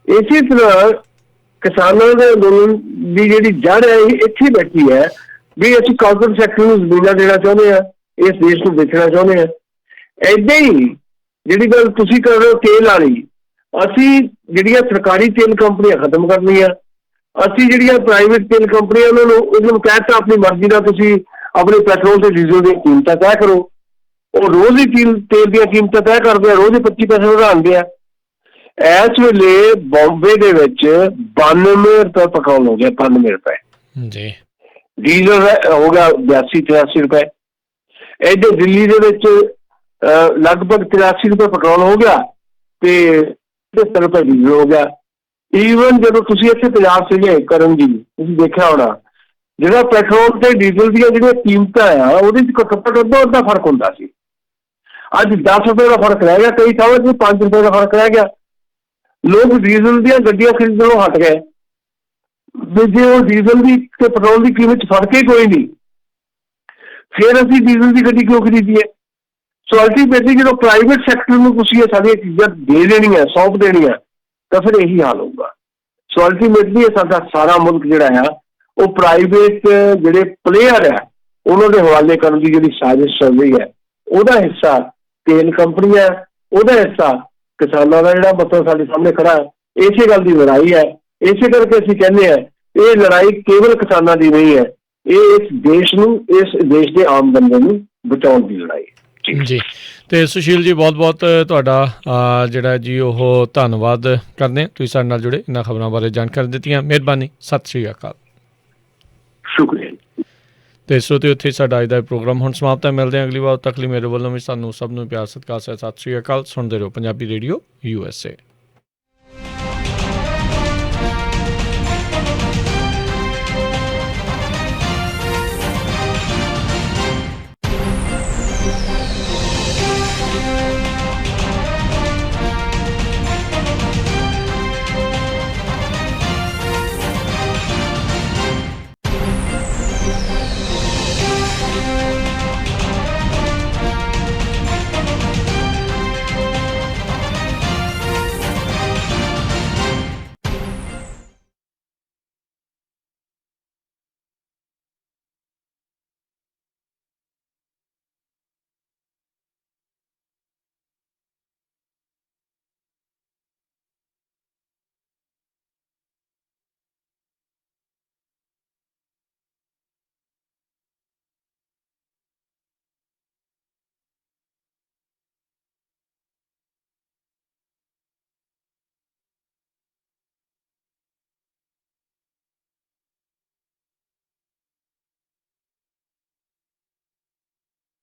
ਇਸੇ ਤਰ੍ਹਾਂ ਕਿਸਾਨਾਂ ਦੇ ਅੰਦੋਲਨ ਦੀ ਜਿਹੜੀ ਜੜ ਹੈ ਇੱਥੇ ਬੈਠੀ ਹੈ ਵੀ ਅਸੀਂ ਕਾਰਪੋਰੇਟ ਸੈਕਟਰ ਨੂੰ ਜ਼ਮੀਨਾਂ ਦੇਣਾ ਚਾਹੁੰਦੇ ਹਾਂ, ਇਸ ਦੇਸ਼ ਨੂੰ ਵੇਚਣਾ ਚਾਹੁੰਦੇ ਹਾਂ। ਏਦਾਂ ਹੀ ਜਿਹੜੀ ਗੱਲ ਤੁਸੀਂ ਕਰ ਰਹੇ ਹੋ ਤੇਲ ਵਾਲੀ, ਅਸੀਂ ਜਿਹੜੀਆਂ ਸਰਕਾਰੀ ਤੇਲ ਕੰਪਨੀਆਂ ਖਤਮ ਕਰਨੀਆਂ, ਅਸੀਂ ਜਿਹੜੀਆਂ ਪ੍ਰਾਈਵੇਟ ਤੇਲ ਕੰਪਨੀਆਂ ਉਹਨਾਂ ਨੂੰ ਕਹਿਤਾ ਆਪਣੀ ਮਰਜ਼ੀ ਨਾਲ ਤੁਸੀਂ ਆਪਣੇ ਪੈਟਰੋਲ ਤੇ ਡੀਜ਼ਲ ਦੀਆਂ ਕੀਮਤਾਂ ਤੈਅ ਕਰੋ। ਉਹ ਰੋਜ਼ ਹੀ ਤੇਲ ਦੀਆਂ ਕੀਮਤਾਂ ਤੈਅ ਕਰਦੇ ਆ, ਰੋਜ਼ ਹੀ 25 ਪੈਸੇ ਵਧਾਉਂਦੇ ਆ। ਇਸ ਵੇਲੇ ਬੰਬੇ ਦੇ ਵਿੱਚ 92 ਰੁਪਏ ਪੈਟਰੋਲ ਹੋ ਗਿਆ, 92 ਰੁਪਏ ਜੀ। ਡੀਜ਼ਲ ਹੋ ਗਿਆ 82-83 ਰੁਪਏ। ਇੱਧਰ ਦਿੱਲੀ ਦੇ ਵਿੱਚ ਲਗਭਗ 83 ਰੁਪਏ ਪੈਟਰੋਲ ਹੋ ਗਿਆ ਤੇ 70 ਰੁਪਏ ਡੀਜ਼ਲ ਹੋ ਗਿਆ। ਈਵਨ ਜਦੋਂ ਤੁਸੀਂ ਇੱਥੇ ਪੰਜਾਬ ਸੀਗੇ ਕਰਨ ਜੀ, ਤੁਸੀਂ ਦੇਖਿਆ ਹੋਣਾ ਜਿਹੜਾ ਪੈਟਰੋਲ ਤੇ ਡੀਜ਼ਲ ਦੀਆਂ ਜਿਹੜੀਆਂ ਕੀਮਤਾਂ ਆ ਉਹਦੇ 'ਚ ਘੱਟੋ ਅੱਧਾ ਫਰਕ ਹੁੰਦਾ ਸੀ। ਅੱਜ 10 ਰੁਪਏ ਦਾ ਫਰਕ ਰਹਿ ਗਿਆ, ਕਈ ਥਾਵਾਂ 'ਚ 5 ਰੁਪਏ ਦਾ ਫਰਕ ਰਹਿ ਗਿਆ। ਲੋਕ ਡੀਜ਼ਲ ਦੀਆਂ ਗੱਡੀਆਂ ਖਰੀਦਣੋਂ ਹਟ ਗਏ ਵੀ ਜੇ ਉਹ ਡੀਜ਼ਲ ਦੀ ਤੇ ਪੈਟਰੋਲ ਦੀ ਕੀਮਤ 'ਚ ਫਰਕ ਹੀ ਕੋਈ ਨਹੀਂ, ਫਿਰ ਅਸੀਂ ਡੀਜ਼ਲ ਦੀ ਗੱਡੀ ਕਿਉਂ ਖਰੀਦੀਏ? ਸੋ ਅਲਟੀਮੇਟਲੀ ਜਦੋਂ ਪ੍ਰਾਈਵੇਟ ਸੈਕਟਰ ਨੂੰ ਤੁਸੀਂ ਇਹ ਸਾਰੀਆਂ ਚੀਜ਼ਾਂ ਦੇ ਦੇਣੀਆਂ, ਸੌਂਪ ਦੇਣੀਆਂ, ਤਾਂ ਫਿਰ ਇਹੀ ਹਾਲ ਹੋਊਗਾ। ਸੋ ਅਲਟੀਮੇਟਲੀ ਇਹ ਸਾਡਾ ਸਾਰਾ ਮੁਲਕ ਜਿਹੜਾ ਆ ਉਹ ਪ੍ਰਾਈਵੇਟ ਜਿਹੜੇ ਪਲੇਅਰ ਆ ਉਹਨਾਂ ਦੇ ਹਵਾਲੇ ਕਰਨ ਦੀ ਜਿਹੜੀ ਸਾਜ਼ਿਸ਼ ਚੱਲ ਰਹੀ ਹੈ, ਉਹਦਾ ਹਿੱਸਾ ਤੇਲ ਕੰਪਨੀਆਂ, ਉਹਦਾ ਹਿੱਸਾ ਕਿਸਾਨਾਂ ਦਾ ਜਿਹੜਾ ਮਤਲਬ ਸਾਡੇ ਸਾਹਮਣੇ ਖੜਾ ਹੈ। ਇਸੇ ਗੱਲ ਦੀ ਲੜਾਈ ਹੈ। ਇਸੇ ਕਰਕੇ ਅਸੀਂ ਕਹਿੰਦੇ ਹਾਂ ਇਹ ਲੜਾਈ ਕੇਵਲ ਕਿਸਾਨਾਂ ਦੀ ਨਹੀਂ ਹੈ, ਇਹ ਇਸ ਦੇਸ਼ ਨੂੰ, ਇਸ ਦੇਸ਼ ਦੇ ਆਮ ਬੰਦੇ ਨੂੰ ਬਚਾਉਣ ਦੀ ਲੜਾਈ ਹੈ ਜੀ। ਤੇ ਸੁਸ਼ੀਲ ਜੀ, ਬਹੁਤ ਬਹੁਤ ਤੁਹਾਡਾ ਜਿਹੜਾ ਜੀ ਉਹ ਧੰਨਵਾਦ ਕਰਦੇ ਹਾਂ, ਤੁਸੀਂ ਸਾਡੇ ਨਾਲ ਜੁੜੇ, ਇਹਨਾਂ ਖਬਰਾਂ ਬਾਰੇ ਜਾਣਕਾਰੀ ਦਿੱਤੀਆਂ। ਮਿਹਰਬਾਨੀ, ਸਤਿ ਸ਼੍ਰੀ ਅਕਾਲ। ਸ਼ੁਕਰੀਆ। ਤੇ ਸਰੋਤਿਓ, ਇੱਥੇ ਸਾਡਾ ਅੱਜ ਦਾ ਪ੍ਰੋਗਰਾਮ ਹੁਣ ਸਮਾਪਤ ਹੈ। ਮਿਲਦੇ ਹਾਂ ਅਗਲੀ ਵਾਰ। ਤੱਕ ਲਈ ਮੇਰੇ ਵੱਲੋਂ ਵੀ ਸਾਨੂੰ ਸਭ ਨੂੰ ਪਿਆਰ ਸਤਿਕਾਰ ਸਤਿ ਸ਼੍ਰੀ ਅਕਾਲ। ਸੁਣਦੇ ਰਹੋ ਪੰਜਾਬੀ ਰੇਡੀਓ USA।